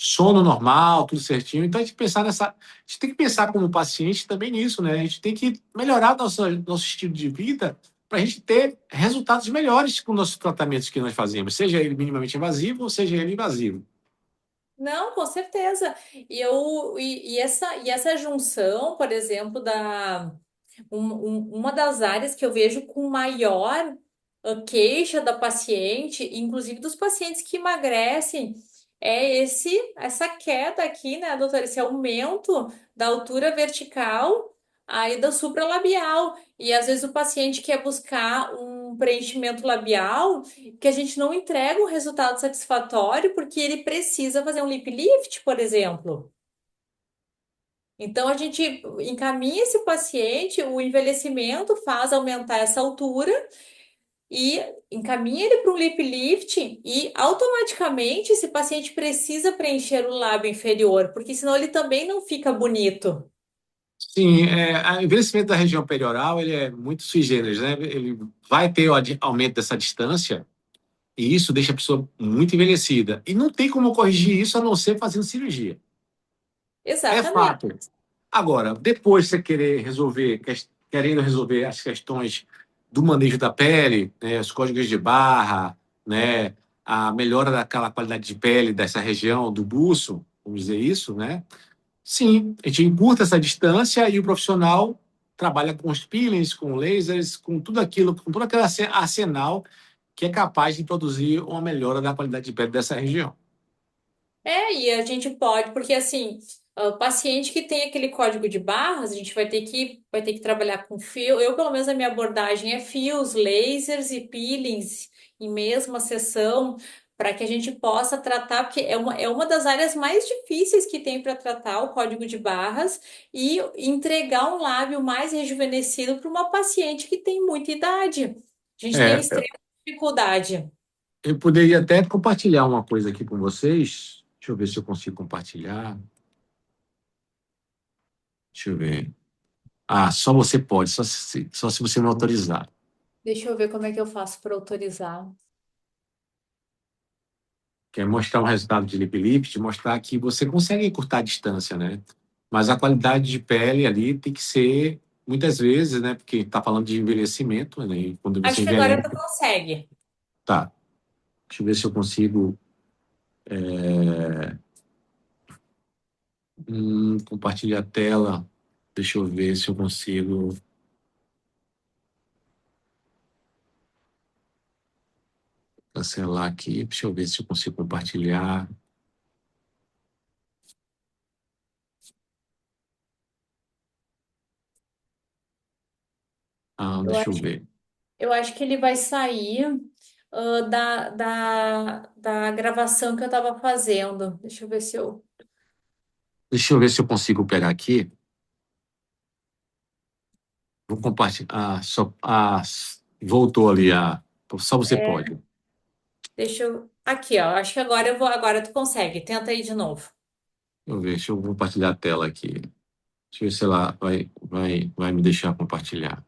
Sono normal, tudo certinho. Então, a gente tem que pensar como paciente também nisso, né? A gente tem que melhorar nosso estilo de vida para a gente ter resultados melhores com nossos tratamentos que nós fazemos, seja ele minimamente invasivo ou seja ele invasivo. Não, com certeza. E essa junção, por exemplo, uma das áreas que eu vejo com maior queixa da paciente, inclusive dos pacientes que emagrecem, é essa queda aqui, né, doutora? Esse aumento da altura vertical aí da supralabial. E às vezes o paciente quer buscar um preenchimento labial que a gente não entrega um resultado satisfatório porque ele precisa fazer um lip lift, por exemplo. Então, a gente encaminha esse paciente, o envelhecimento faz aumentar essa altura e encaminha ele para um lip lift e automaticamente esse paciente precisa preencher o lábio inferior, porque senão ele também não fica bonito. Sim, o envelhecimento da região perioral ele é muito sui generis, né? Ele vai ter o aumento dessa distância E isso deixa a pessoa muito envelhecida. E não tem como corrigir isso a não ser fazendo cirurgia. É Exatamente. fato. Agora, depois você querer resolver, querendo resolver as questões do manejo da pele, né, os códigos de barra, né, a melhora daquela qualidade de pele dessa região do buço, vamos dizer isso, né? Sim, a gente encurta essa distância e o profissional trabalha com os peelings, com lasers, com tudo aquilo, com todo aquele arsenal que é capaz de produzir uma melhora da qualidade de pele dessa região. E a gente pode, porque assim, o paciente que tem aquele código de barras, a gente vai ter que trabalhar com fio. Eu, pelo menos, a minha abordagem é fios, lasers e peelings em mesma sessão, para que a gente possa tratar, porque é uma das áreas mais difíceis que tem para tratar o código de barras e entregar um lábio mais rejuvenescido para uma paciente que tem muita idade. A gente tem É, extrema dificuldade. eu poderia até compartilhar uma coisa aqui com vocês. Deixa eu ver se eu consigo compartilhar. Deixa eu ver. Ah, só você pode, só se você me autorizar. Deixa eu ver como é que eu faço para autorizar. Quer mostrar um resultado de lip lift, mostrar que você consegue encurtar a distância, né? Mas a qualidade de pele ali tem que ser, muitas vezes, né? Porque está falando de envelhecimento, né? E quando você Acho que agora tu envelhece, consegue. tá. Deixa eu ver se eu consigo compartilhar a tela. Deixa eu ver se eu consigo cancelar aqui. Deixa eu ver se eu consigo compartilhar. Ah, Eu deixa eu acho, ver. eu acho que ele vai sair da gravação que eu estava fazendo. Deixa eu ver se eu. Deixa eu ver se eu consigo pegar aqui. Vou compartilhar. Voltou ali. Só você É, pode. deixa eu. Aqui, ó. Acho que agora eu vou. Agora tu consegue. Tenta aí de novo. Deixa eu compartilhar a tela aqui. Deixa eu ver se ela vai me deixar compartilhar.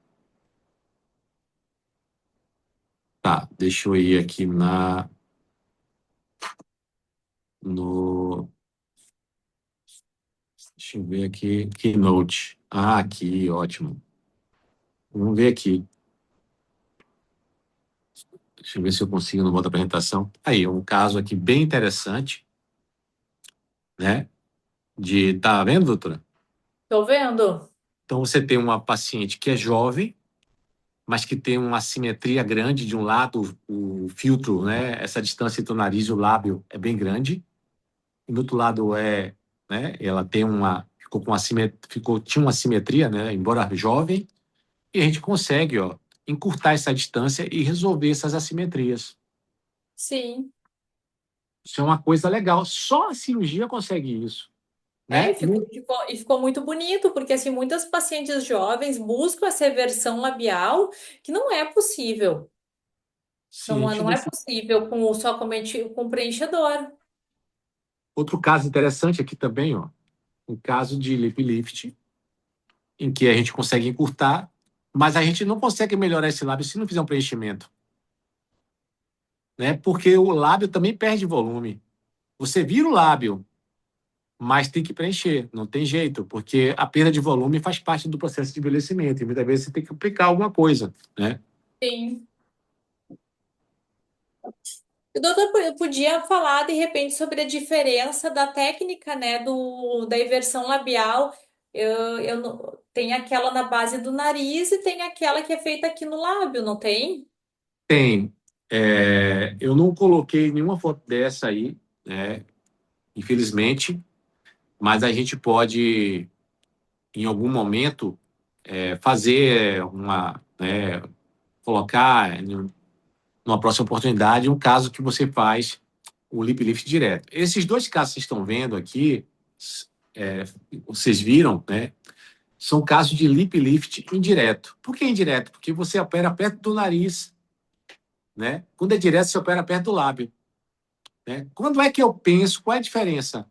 Tá, deixa eu ir aqui no. Deixa eu ver aqui. Keynote. Ah, aqui, ótimo. Vamos ver aqui. Deixa eu ver se eu consigo no modo apresentação. Aí, um caso aqui bem interessante, né? Tá vendo, doutora? Tô vendo? Então, você tem uma paciente que é jovem, mas que tem uma assimetria grande. De um lado, o filtro, né? Essa distância entre o nariz e o lábio é bem grande. E do outro lado né? Ela tem ficou com tinha uma assimetria, né? Embora jovem, e a gente consegue, ó, encurtar essa distância e resolver essas assimetrias. Sim. Isso é uma coisa legal. Só a cirurgia consegue isso, E né? ficou muito bonito, porque assim, muitas pacientes jovens buscam essa reversão labial que não é possível. Sim, Não, deixa eu não ver é se... possível com preenchedor. Outro caso interessante aqui também, ó, um caso de lip lift, em que a gente consegue encurtar, mas a gente não consegue melhorar esse lábio se não fizer um preenchimento, né? Porque o lábio também perde volume. Você vira o lábio, mas tem que preencher, não tem jeito, porque a perda de volume faz parte do processo de envelhecimento, e muitas vezes você tem que aplicar alguma coisa, né? Sim. O doutor podia falar de repente sobre a diferença da técnica, né, da inversão labial. Tem aquela na base do nariz e tem aquela que é feita aqui no lábio, não tem? Tem. Eu não coloquei nenhuma foto dessa aí, né? Infelizmente, mas a gente pode, em algum momento, fazer colocar numa próxima oportunidade um caso que você faz o lip lift direto. Esses dois casos que vocês estão vendo aqui, é, vocês viram, né? São casos de lip lift indireto. Por que indireto? Porque você opera perto do nariz, né? Quando é direto, você opera perto do lábio, né? Quando é que eu penso? Qual é a diferença?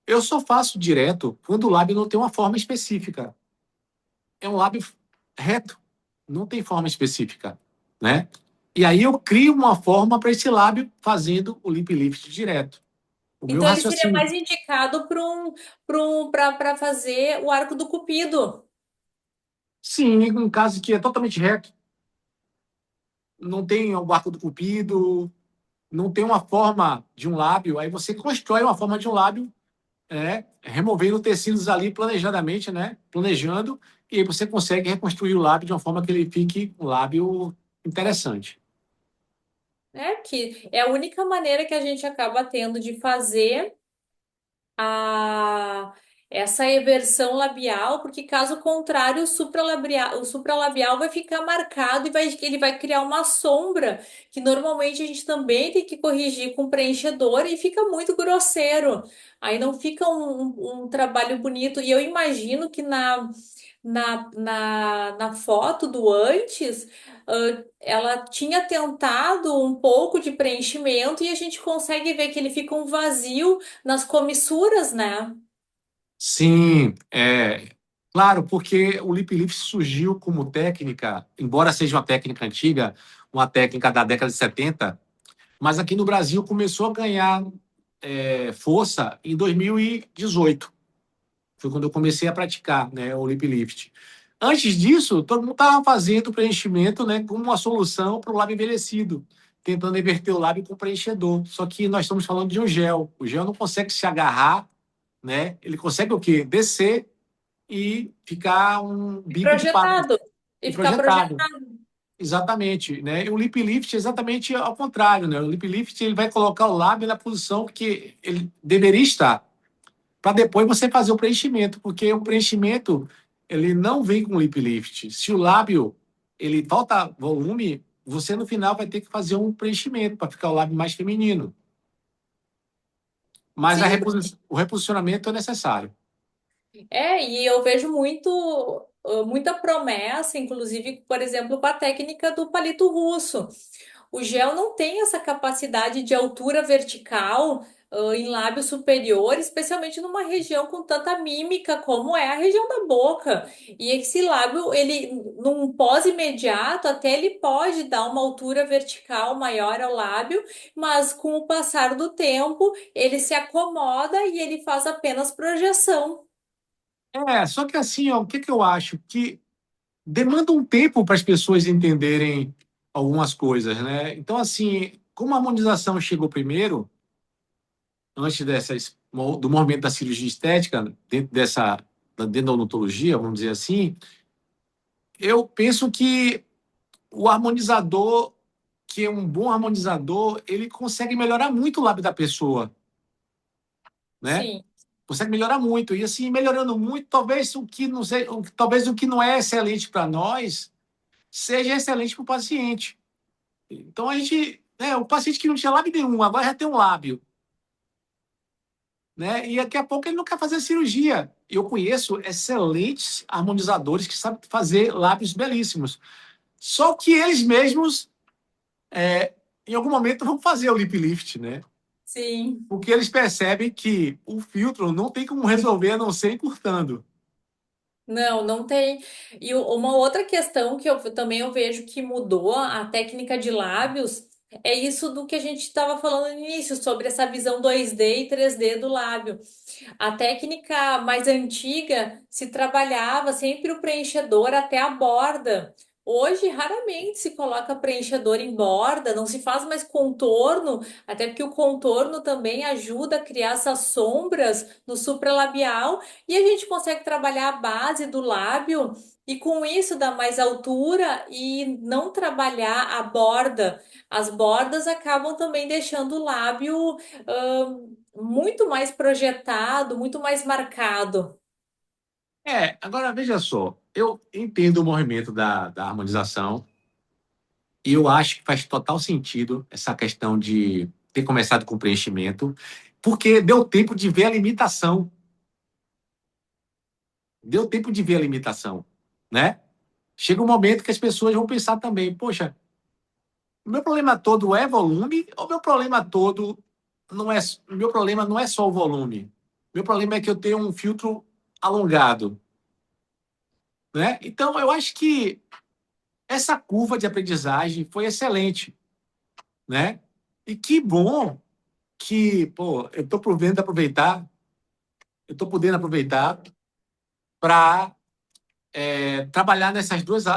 Eu só faço direto quando o lábio não tem uma forma específica. É um lábio reto, não tem forma específica, né? E aí eu crio uma forma para esse lábio fazendo o lip lift direto. O meu Então ele seria raciocínio. mais indicado para fazer o arco do Cupido. Sim, um caso que é totalmente reto, não tem o arco do cupido, não tem uma forma de um lábio, aí você constrói uma forma de um lábio, removendo tecidos ali planejadamente, né? Planejando, e aí você consegue reconstruir o lábio de uma forma que ele fique um lábio interessante. É que é a única maneira que a gente acaba tendo de fazer a essa eversão labial, porque caso contrário, o supralabial vai ficar marcado e ele vai criar uma sombra que normalmente a gente também tem que corrigir com preenchedor e fica muito grosseiro. Aí não fica um trabalho bonito. E eu imagino que na foto do antes, ela tinha tentado um pouco de preenchimento e a gente consegue ver que ele fica um vazio nas comissuras, né? Sim, claro, porque o lip lift surgiu como técnica, embora seja uma técnica antiga, uma técnica da década de 70, mas aqui no Brasil começou a ganhar força em 2018. Foi quando eu comecei a praticar, né, o lip lift. Antes disso, todo mundo estava fazendo preenchimento, né, como uma solução para o lábio envelhecido, tentando inverter o lábio com preenchedor. Só que nós estamos falando de um gel. O gel não consegue se agarrar, né? Ele consegue o quê? Descer e ficar um E bico de pato projetado. e E ficar projetado. projetado. Exatamente, né? E o lip lift é exatamente ao contrário, né? O lip lift ele vai colocar o lábio na posição que ele deveria estar, para depois você fazer o preenchimento, porque o preenchimento ele não vem com lip lift. Se o lábio ele falta volume, você no final vai ter que fazer um preenchimento para ficar o lábio mais feminino. Mas Sim, o reposicionamento é necessário. e eu vejo muita promessa, inclusive, por exemplo, com a técnica do palito russo. O gel não tem essa capacidade de altura vertical, em lábio superior, especialmente numa região com tanta mímica como é a região da boca. E esse lábio, ele, num pós imediato, até ele pode dar uma altura vertical maior ao lábio, mas com o passar do tempo, ele se acomoda e ele faz apenas projeção. Só que assim, ó, o que eu acho? Que demanda um tempo para as pessoas entenderem algumas coisas, né? Então, assim, como a harmonização chegou primeiro, antes do movimento da cirurgia estética, dentro da odontologia, vamos dizer assim, eu penso que o harmonizador, que é um bom harmonizador, ele consegue melhorar muito o lábio da pessoa, né? Sim. Consegue melhorar muito. E assim, melhorando muito, talvez o que não seja, talvez o que não é excelente para nós seja excelente para o paciente. Então a gente, o paciente que não tinha lábio nenhum, agora já tem um lábio, né? E daqui a pouco ele não quer fazer cirurgia. Eu conheço excelentes harmonizadores que sabem fazer lábios belíssimos. Só que eles mesmos, em algum momento, vão fazer o lip lift, né? Sim. Porque eles percebem que o filtro não tem como resolver a não ser encurtando. Não, não tem. E uma outra questão que eu também eu vejo que mudou a técnica de lábios é isso do que a gente estava falando no início, sobre essa visão 2D e 3D do lábio. A técnica mais antiga se trabalhava sempre o preenchedor até a borda. Hoje, raramente se coloca preenchedor em borda, não se faz mais contorno, até porque o contorno também ajuda a criar essas sombras no supralabial e a gente consegue trabalhar a base do lábio e com isso dar mais altura e não trabalhar a borda. As bordas acabam também deixando o lábio muito mais projetado, muito mais marcado. Agora veja só, eu entendo o movimento da harmonização e eu acho que faz total sentido essa questão de ter começado com preenchimento, porque deu tempo de ver a limitação. Deu tempo de ver a limitação, né? Chega um momento que as pessoas vão pensar também, poxa, o meu problema todo é volume ou meu problema não é só o volume. Meu problema é que eu tenho um filtro alongado, né? Então eu acho que essa curva de aprendizagem foi excelente, né? E que bom que, pô, eu estou podendo aproveitar para trabalhar nessas duas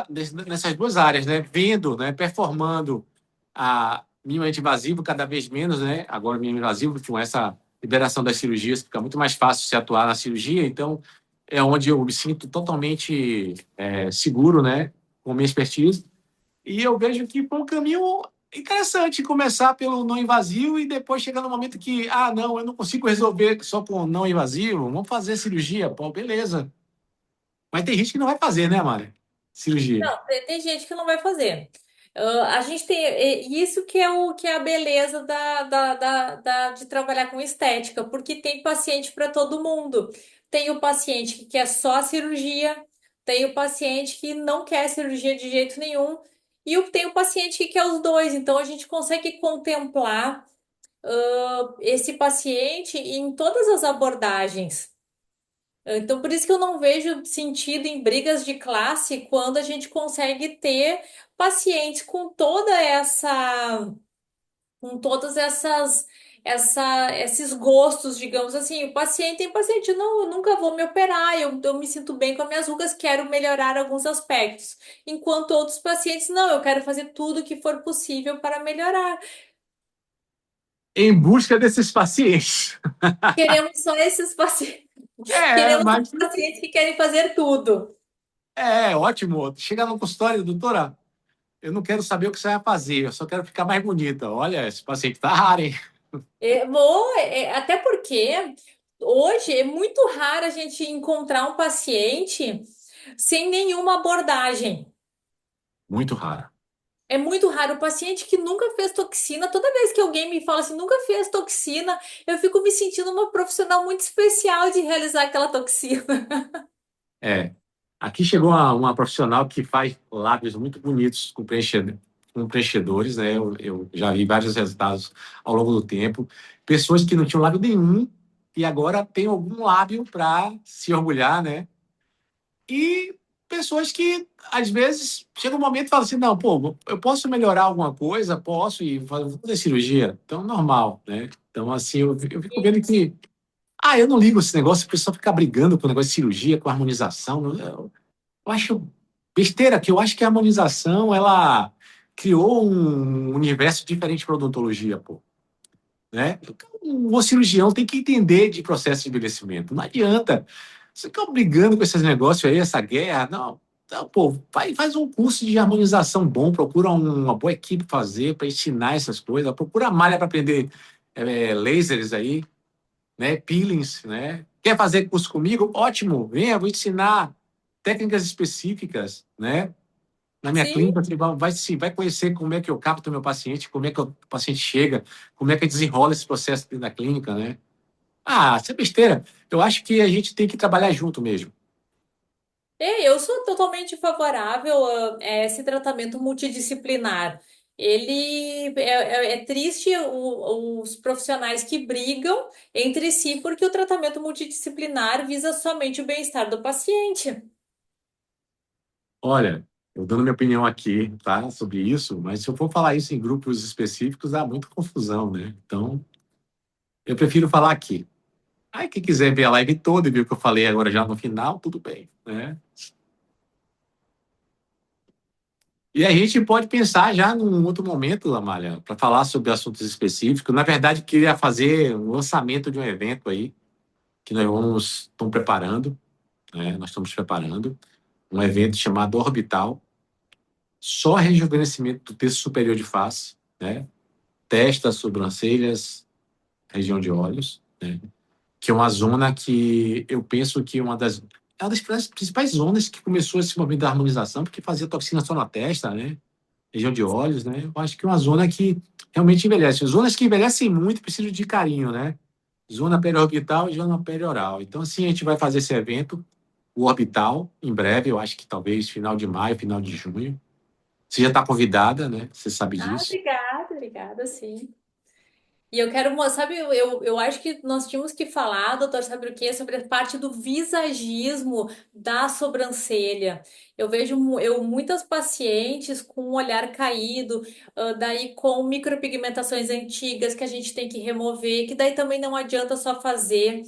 áreas, né? Vendo, né? Performando a minimamente invasivo cada vez menos, né? Agora, minimamente invasivo, com essa liberação das cirurgias, fica muito mais fácil se atuar na cirurgia, então é onde eu me sinto totalmente seguro, né? Com minha expertise. E eu vejo que foi um caminho interessante começar pelo não invasivo e depois chegar no momento que, não, eu não consigo resolver só com não invasivo, vamos fazer cirurgia, pô, beleza. Mas tem gente que não vai fazer, né, Mari? Cirurgia. Não, tem gente que não vai fazer. A gente tem isso que é a beleza de trabalhar com estética, porque tem paciente para todo mundo. Tem o paciente que quer só a cirurgia, tem o paciente que não quer cirurgia de jeito nenhum, e tem o paciente que quer os dois. Então a gente consegue contemplar esse paciente em todas as abordagens. Então, por isso que eu não vejo sentido em brigas de classe quando a gente consegue ter pacientes com todas esses gostos, digamos assim. O paciente tem paciente, não, eu nunca vou me operar, eu me sinto bem com as minhas rugas, quero melhorar alguns aspectos. Enquanto outros pacientes, não, eu quero fazer tudo o que for possível para melhorar. Em busca desses pacientes. Queremos só esses pacientes, É, queremos mas pacientes que querem fazer tudo. ótimo. Chega no consultório, doutora, eu não quero saber o que você vai fazer, eu só quero ficar mais bonita. Olha, esse paciente tá raro, hein? Até porque hoje é muito raro a gente encontrar um paciente sem nenhuma abordagem. Muito raro. É muito raro o paciente que nunca fez toxina. Toda vez que alguém me fala assim, nunca fez toxina, eu fico me sentindo uma profissional muito especial de realizar aquela toxina. É. Aqui chegou uma profissional que faz lábios muito bonitos com preenchedores, né? Eu já vi vários resultados ao longo do tempo. Pessoas que não tinham lábio nenhum e agora têm algum lábio para se orgulhar, né? E pessoas que, às vezes, chega um momento e falam assim, não, pô, eu posso melhorar alguma coisa? Posso, e vou fazer cirurgia. Então, normal, né? Então, assim, eu fico vendo que eu não ligo esse negócio, o pessoal fica brigando com o negócio de cirurgia, com harmonização. Eu acho besteira, que eu acho que a harmonização, ela criou um universo diferente para odontologia, pô. Né? O cirurgião tem que entender de processo de envelhecimento. Não adianta. Você fica brigando com esses negócios aí, essa guerra. Não, não pô, faz um curso de harmonização bom, procura uma boa equipe fazer para ensinar essas coisas, procura a malha para aprender lasers aí, né? Peelings, né? Quer fazer curso comigo? Ótimo, venha, vou ensinar técnicas específicas, né? Na minha Sim, clínica, você vai conhecer como é que eu capto o meu paciente, como é que o paciente chega, como é que desenrola esse processo dentro da clínica, né? Isso é besteira. Eu acho que a gente tem que trabalhar junto mesmo. eu sou totalmente favorável a esse tratamento multidisciplinar. É triste os profissionais que brigam entre si porque o tratamento multidisciplinar visa somente o bem-estar do paciente. Olha, eu dando minha opinião aqui, tá, sobre isso, mas se eu for falar isso em grupos específicos, dá muita confusão, né? Então, eu prefiro falar aqui. Aí, quem quiser ver a live toda e ver o que eu falei agora já no final, tudo bem, né? E a gente pode pensar já num outro momento, Amália, para falar sobre assuntos específicos. Na verdade, queria fazer um lançamento de um evento aí, que estamos preparando, né? Nós estamos preparando um evento chamado Orbital, só rejuvenescimento do terço superior de face, né? Testa, sobrancelhas, região de olhos, né? Que é uma zona que eu penso que é uma das principais zonas que começou esse movimento da harmonização, porque fazia toxina só na testa, né? Região de olhos, né? Eu acho que é uma zona que realmente envelhece. Zonas que envelhecem muito precisam de carinho, né? Zona periorbital e zona perioral. Então, assim, a gente vai fazer esse evento, o orbital, em breve, eu acho que talvez final de maio, final de junho. Você já está convidada, né? Você sabe Ah, disso. obrigada, obrigada, sim. E eu quero, sabe, eu acho que nós tínhamos que falar, doutor, sabe o quê? Sobre a parte do visagismo da sobrancelha. Eu vejo muitas pacientes com o olhar caído, daí com micropigmentações antigas que a gente tem que remover, que daí também não adianta só fazer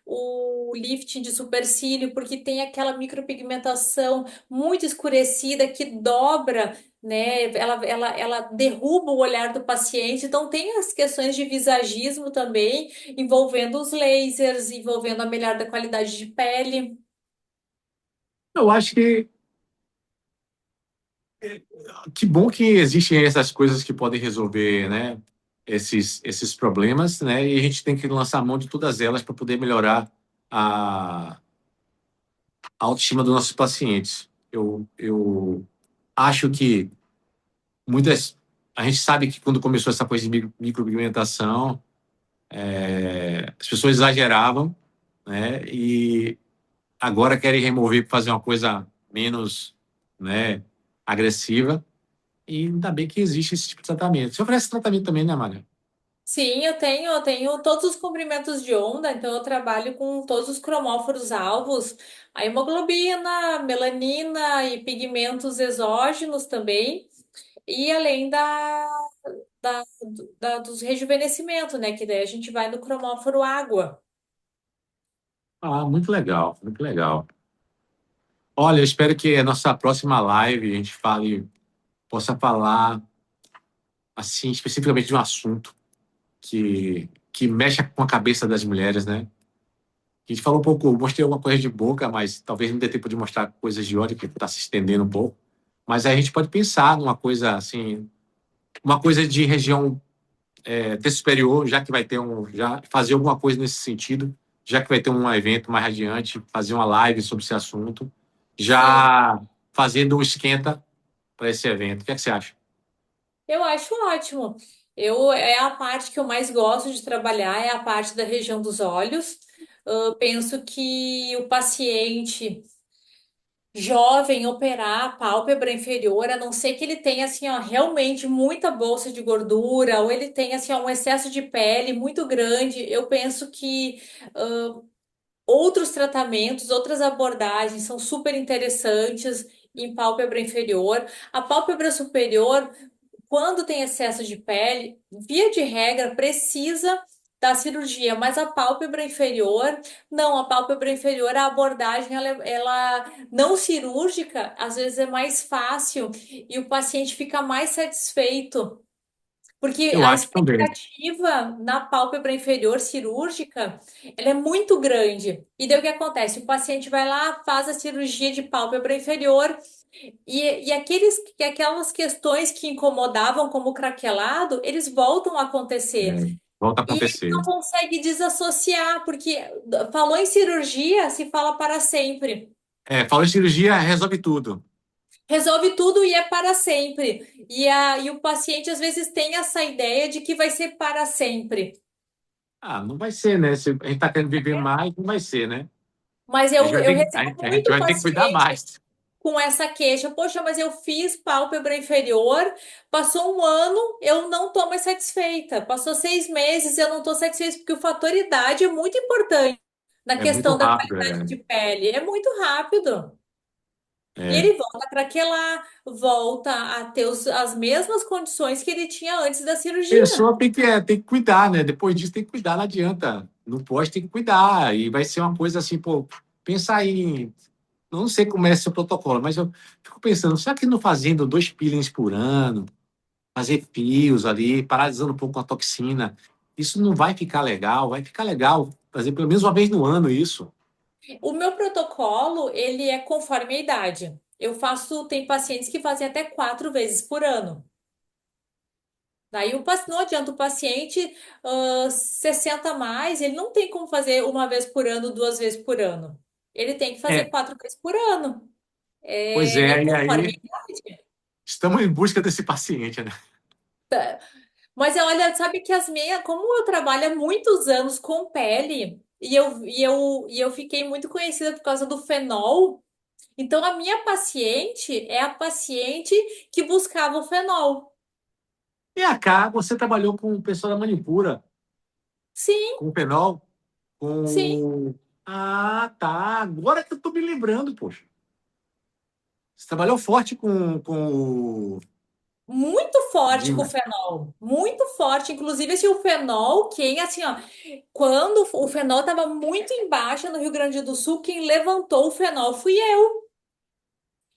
o lifting de supercílio, porque tem aquela micropigmentação muito escurecida que dobra, né? Ela derruba o olhar do paciente. Então, tem as questões de visagismo também, envolvendo os lasers, envolvendo a melhora da qualidade de pele. Eu acho que bom que existem essas coisas que podem resolver, né, esses problemas, né, e a gente tem que lançar mão de todas elas para poder melhorar a autoestima dos nossos pacientes. Eu acho que muitas. A gente sabe que quando começou essa coisa de micropigmentação, as pessoas exageravam, né, e agora querem remover para fazer uma coisa menos, né, agressiva. E ainda bem que existe esse tipo de tratamento. Você oferece tratamento também, né, Maga? Sim, eu tenho todos os comprimentos de onda, então eu trabalho com todos os cromóforos alvos, a hemoglobina, melanina e pigmentos exógenos também, e além dos rejuvenescimento, né? Que daí a gente vai no cromóforo água. Ah, muito legal, muito legal. Olha, eu espero que a nossa próxima live a gente possa falar assim especificamente de um assunto que mexa com a cabeça das mulheres, né? A gente falou um pouco, mostrei alguma coisa de boca, mas talvez não dê tempo de mostrar coisas de olho, que está se estendendo um pouco. Mas aí a gente pode pensar numa coisa assim, uma coisa de região ter superior, já que vai ter já fazer alguma coisa nesse sentido, já que vai ter um evento mais adiante, fazer uma live sobre esse assunto, Sim, já fazendo um esquenta para esse evento. O que é que você acha? eu acho ótimo. É a parte que eu mais gosto de trabalhar, é a parte da região dos olhos. Penso que o paciente jovem operar a pálpebra inferior, a não ser que ele tenha assim, ó, realmente muita bolsa de gordura, ou ele tenha assim, ó, um excesso de pele muito grande, eu penso que outros tratamentos, outras abordagens são super interessantes em pálpebra inferior. A pálpebra superior, quando tem excesso de pele, via de regra, precisa da cirurgia, mas a pálpebra inferior, não, a pálpebra inferior, a abordagem, ela não cirúrgica, às vezes é mais fácil e o paciente fica mais satisfeito. Porque Eu a acho também. expectativa na pálpebra inferior cirúrgica, ela é muito grande. E daí o que acontece? O paciente vai lá, faz a cirurgia de pálpebra inferior aquelas questões que incomodavam como o craquelado, eles voltam a acontecer. É, volta a E ele acontecer. não consegue desassociar, porque falou em cirurgia, se fala para sempre. Falou em cirurgia, resolve tudo. Resolve tudo e é para sempre. E o paciente às vezes tem essa ideia de que vai ser para sempre. Ah, não vai ser, né? Se a gente está querendo viver mais, não vai ser, né? Mas A gente vai eu ter que, recebo a gente muito vai ter que cuidar paciente mais. com essa queixa. Poxa, mas eu fiz pálpebra inferior, passou um ano, eu não estou mais satisfeita. Passou 6 meses, eu não estou satisfeita, porque o fator idade é muito importante na É muito questão da rápido. qualidade de pele. É muito rápido. E É. ele volta para aquela, volta a ter as mesmas condições que ele tinha antes da cirurgia. Pessoa tem que cuidar, né? Depois disso tem que cuidar, não adianta. Não pode, tem que cuidar. E vai ser uma coisa assim, pô, pensar em. Não sei como é esse seu protocolo, mas eu fico pensando, será que não fazendo 2 peelings por ano, fazer fios ali, paralisando um pouco a toxina, isso não vai ficar legal? Vai ficar legal fazer pelo menos uma vez no ano isso. O meu protocolo, ele é conforme a idade. Eu faço, tem pacientes que fazem até 4 vezes por ano. Daí não adianta o paciente 60 a mais, ele não tem como fazer uma vez por ano, 2 vezes por ano. Ele tem que fazer É, 4 vezes por ano. pois É é, e conforme aí a idade. estamos em busca desse paciente, né? Mas olha, sabe que as minhas, como eu trabalho há muitos anos com pele, e eu fiquei muito conhecida por causa do fenol, então a minha paciente é a paciente que buscava o fenol. E cá, você trabalhou com pessoa da manicura. Sim, Com o fenol? sim. Com. Ah, tá. Agora que eu tô me lembrando, poxa. Você trabalhou forte com o. Muito forte com o Dima. fenol, muito forte. Inclusive, esse o fenol, quem assim, ó, quando o fenol estava muito em baixa no Rio Grande do Sul, quem levantou o fenol fui eu.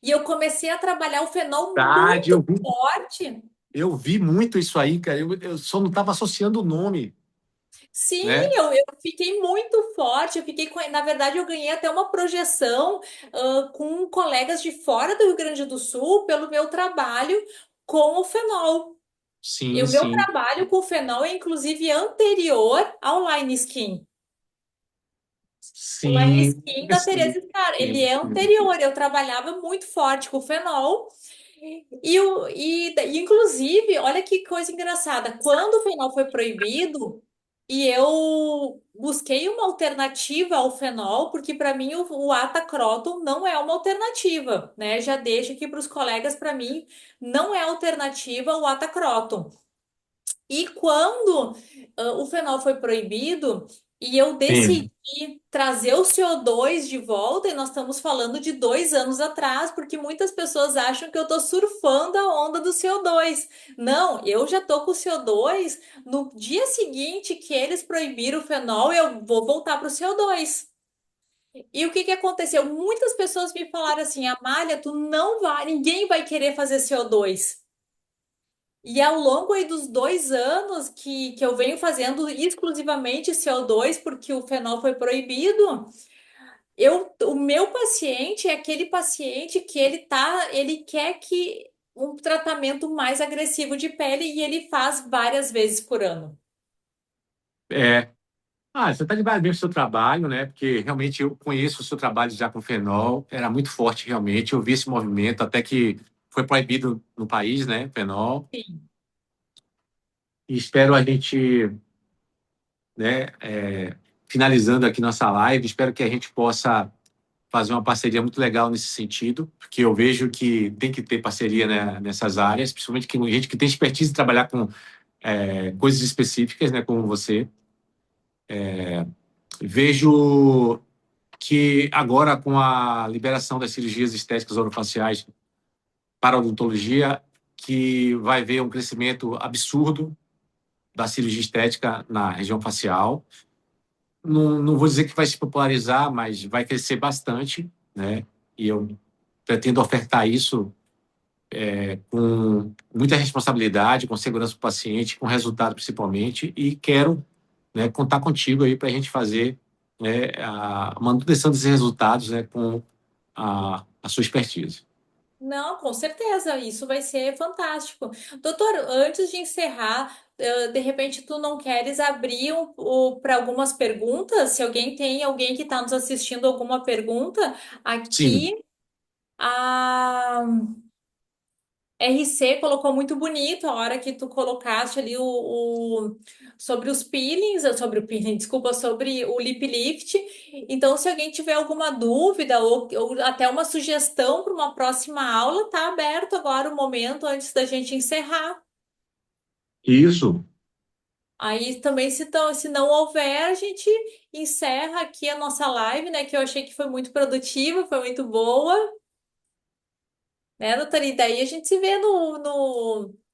E eu comecei a trabalhar o fenol Verdade, muito forte. eu vi muito isso aí, cara. Eu só não estava associando o nome, Sim, né? eu fiquei muito forte. Eu fiquei na verdade, eu ganhei até uma projeção com colegas de fora do Rio Grande do Sul pelo meu trabalho com o fenol. E Sim, o meu sim. trabalho com o fenol é inclusive anterior ao Line Skin. O Line Sim, Skin da Teresa Scar, ele sim, é sim. anterior. Eu trabalhava muito forte com o fenol. Inclusive, olha que coisa engraçada. Quando o fenol foi proibido, e eu busquei uma alternativa ao fenol, porque para mim o Atacroton não é uma alternativa, né? Já deixo aqui para os colegas, para mim não é alternativa o Atacroton. E quando o fenol foi proibido e eu decidi Sim. trazer o CO2 de volta, e nós estamos falando de 2 anos atrás, porque muitas pessoas acham que eu estou surfando a onda do CO2. Não, eu já estou com o CO2. No dia seguinte que eles proibiram o fenol, eu vou voltar para o CO2. E o que que aconteceu? Muitas pessoas me falaram assim, Amália, tu não vai, ninguém vai querer fazer CO2. E ao longo aí dos 2 anos que eu venho fazendo exclusivamente CO2, porque o fenol foi proibido, o meu paciente é aquele paciente que ele quer que um tratamento mais agressivo de pele e ele faz várias vezes por ano. É. Ah, você está de parabéns pelo seu trabalho, né? Porque realmente eu conheço o seu trabalho já com fenol, era muito forte realmente. Eu vi esse movimento até que foi proibido no país, né? Fenol. Sim. E espero a gente, né? Finalizando aqui nossa live, espero que a gente possa fazer uma parceria muito legal nesse sentido, porque eu vejo que tem que ter parceria, né, nessas áreas, principalmente que gente que tem expertise em trabalhar com coisas específicas, né, como você. Vejo que agora, com a liberação das cirurgias estéticas orofaciais para a odontologia, que vai haver um crescimento absurdo da cirurgia estética na região facial. Não, não vou dizer que vai se popularizar, mas vai crescer bastante, né? E eu pretendo ofertar isso com muita responsabilidade, com segurança para o paciente, com resultado principalmente, e quero, né, contar contigo aí para a gente fazer, né, a manutenção desses resultados, né, com a sua expertise. Não, com certeza, isso vai ser fantástico. Doutor, antes de encerrar, de repente tu não queres abrir para algumas perguntas? Se alguém que está nos assistindo alguma pergunta, Sim, aqui a RC colocou muito bonito a hora que tu colocaste ali sobre os peelings, sobre o peeling, desculpa, sobre o lip lift. Então, se alguém tiver alguma dúvida ou até uma sugestão para uma próxima aula, tá aberto agora o momento antes da gente encerrar. isso. Aí também, se não houver, a gente encerra aqui a nossa live, né? Que eu achei que foi muito produtiva, foi muito boa. Né, doutora? E daí a gente se vê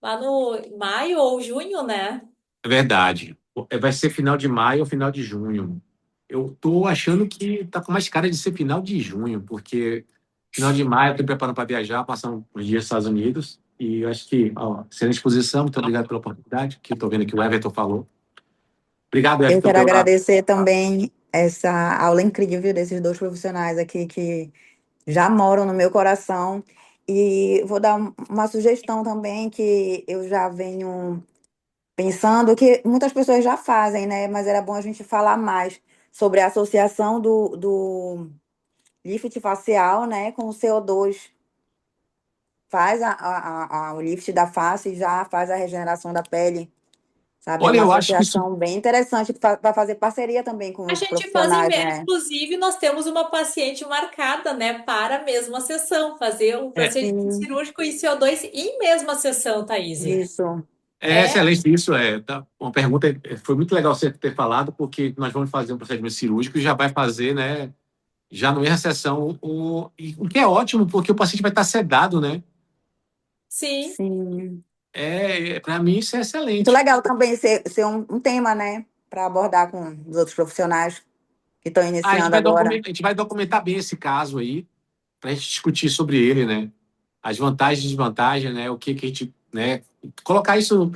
lá no maio ou junho, né? É verdade. Vai ser final de maio ou final de junho. Eu tô achando que tá com mais cara de ser final de junho, porque final de maio eu tô preparando para viajar, passando uns dias nos Estados Unidos. E eu acho que, ó, excelente exposição. Muito obrigado pela oportunidade, que eu tô vendo que o Everton falou. Obrigado, Eu Everton, quero pela. agradecer também essa aula incrível desses dois profissionais aqui que já moram no meu coração. E vou dar uma sugestão também que eu já venho pensando, que muitas pessoas já fazem, né? Mas era bom a gente falar mais sobre a associação do lift facial, né, com o CO2. Faz o lift da face e já faz a regeneração da pele, sabe? É Olha, uma eu acho que isso associação bem interessante para fazer parceria também com A os gente faz em profissionais, média, né? inclusive, nós temos uma paciente marcada, né, para a mesma sessão, fazer o é, procedimento Sim, cirúrgico e CO2 em mesma sessão, Thaís. isso. É excelente isso. Uma pergunta, foi muito legal você ter falado, porque nós vamos fazer um procedimento cirúrgico e já vai fazer, né? Já não é a sessão, o que é ótimo, porque o paciente vai estar sedado, né? Sim. Sim. Para mim isso é Muito excelente. legal também ser um tema, né? Para abordar com os outros profissionais que estão iniciando agora. A gente vai documentar bem esse caso aí, para a gente discutir sobre ele, né? As vantagens e desvantagens, né? O que que a gente, né? Colocar isso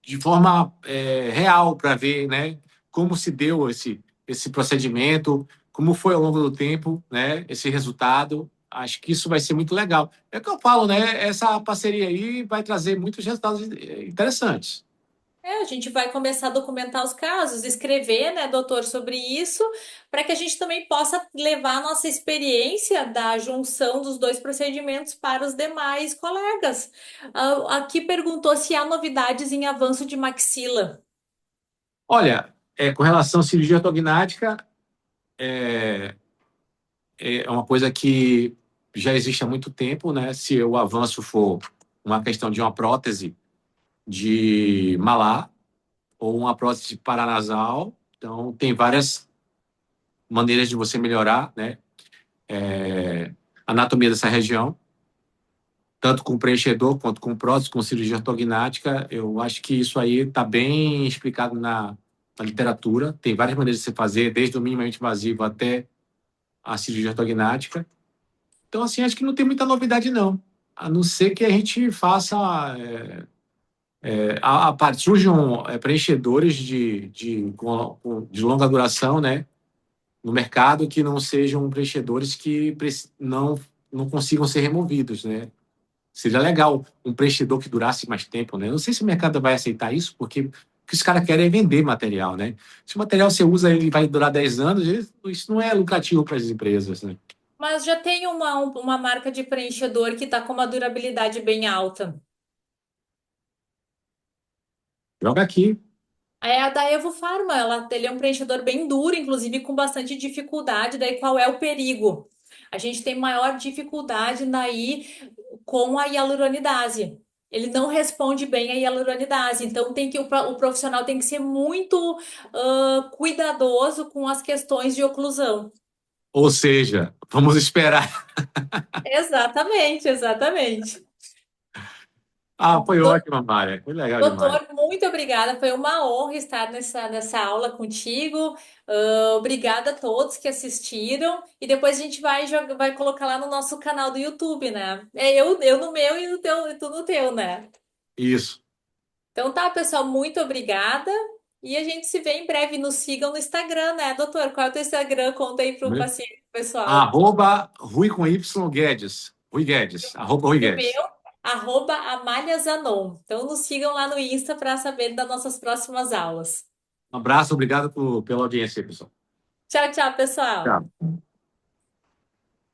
de forma real para ver, né? Como se deu esse procedimento, como foi ao longo do tempo, né? Esse resultado. Acho que isso vai ser muito legal. É o que eu falo, né? Essa parceria aí vai trazer muitos resultados interessantes. A gente vai começar a documentar os casos, escrever, né, doutor, sobre isso, para que a gente também possa levar a nossa experiência da junção dos dois procedimentos para os demais colegas. Aqui perguntou se há novidades em avanço de maxila. Olha, com relação à cirurgia ortognática, é uma coisa que já existe há muito tempo, né? Se o avanço for uma questão de uma prótese de malar ou uma prótese paranasal, então tem várias maneiras de você melhorar, né? A anatomia dessa região, tanto com preenchedor quanto com prótese, com cirurgia ortognática. Eu acho que isso aí está bem explicado na literatura. Tem várias maneiras de você fazer, desde o minimamente invasivo até a cirurgia ortognática. Então, assim, acho que não tem muita novidade, não. A não ser que a gente faça. Surjam preenchedores de longa duração, né? No mercado que não sejam preenchedores que não consigam ser removidos, né? Seria legal um preenchedor que durasse mais tempo, né? Não sei se o mercado vai aceitar isso, porque o que os caras querem é vender material, né? Se o material você usa ele vai durar 10 anos, isso não é lucrativo para as empresas, né? Mas já tem uma marca de preenchedor que está com uma durabilidade bem alta. Joga aqui. É a da Evo Farma, ele é um preenchedor bem duro, inclusive com bastante dificuldade. Daí qual é o perigo? A gente tem maior dificuldade daí com a hialuronidase. Ele não responde bem à hialuronidase, então o profissional tem que ser muito cuidadoso com as questões de oclusão. Ou seja, vamos esperar. Exatamente, exatamente. Ah, foi ótimo, Mária. Foi legal demais. Doutor, muito obrigada. Foi uma honra estar nessa aula contigo. Obrigada a todos que assistiram. E depois a gente vai colocar lá no nosso canal do YouTube, né? Eu no meu e no teu, e tu no teu, né? Isso. Então tá, pessoal, muito obrigada. E a gente se vê em breve. Nos sigam no Instagram, né, doutor? Qual é o teu Instagram? Conta aí pro paciente, pessoal. Arroba Rui com Y Guedes. Rui Guedes. Arroba Rui E o meu, Guedes. @Amália Zanon. Então nos sigam lá no Insta para saber das nossas próximas aulas. Um abraço, obrigado pela audiência, pessoal. Tchau, tchau, pessoal. Tchau.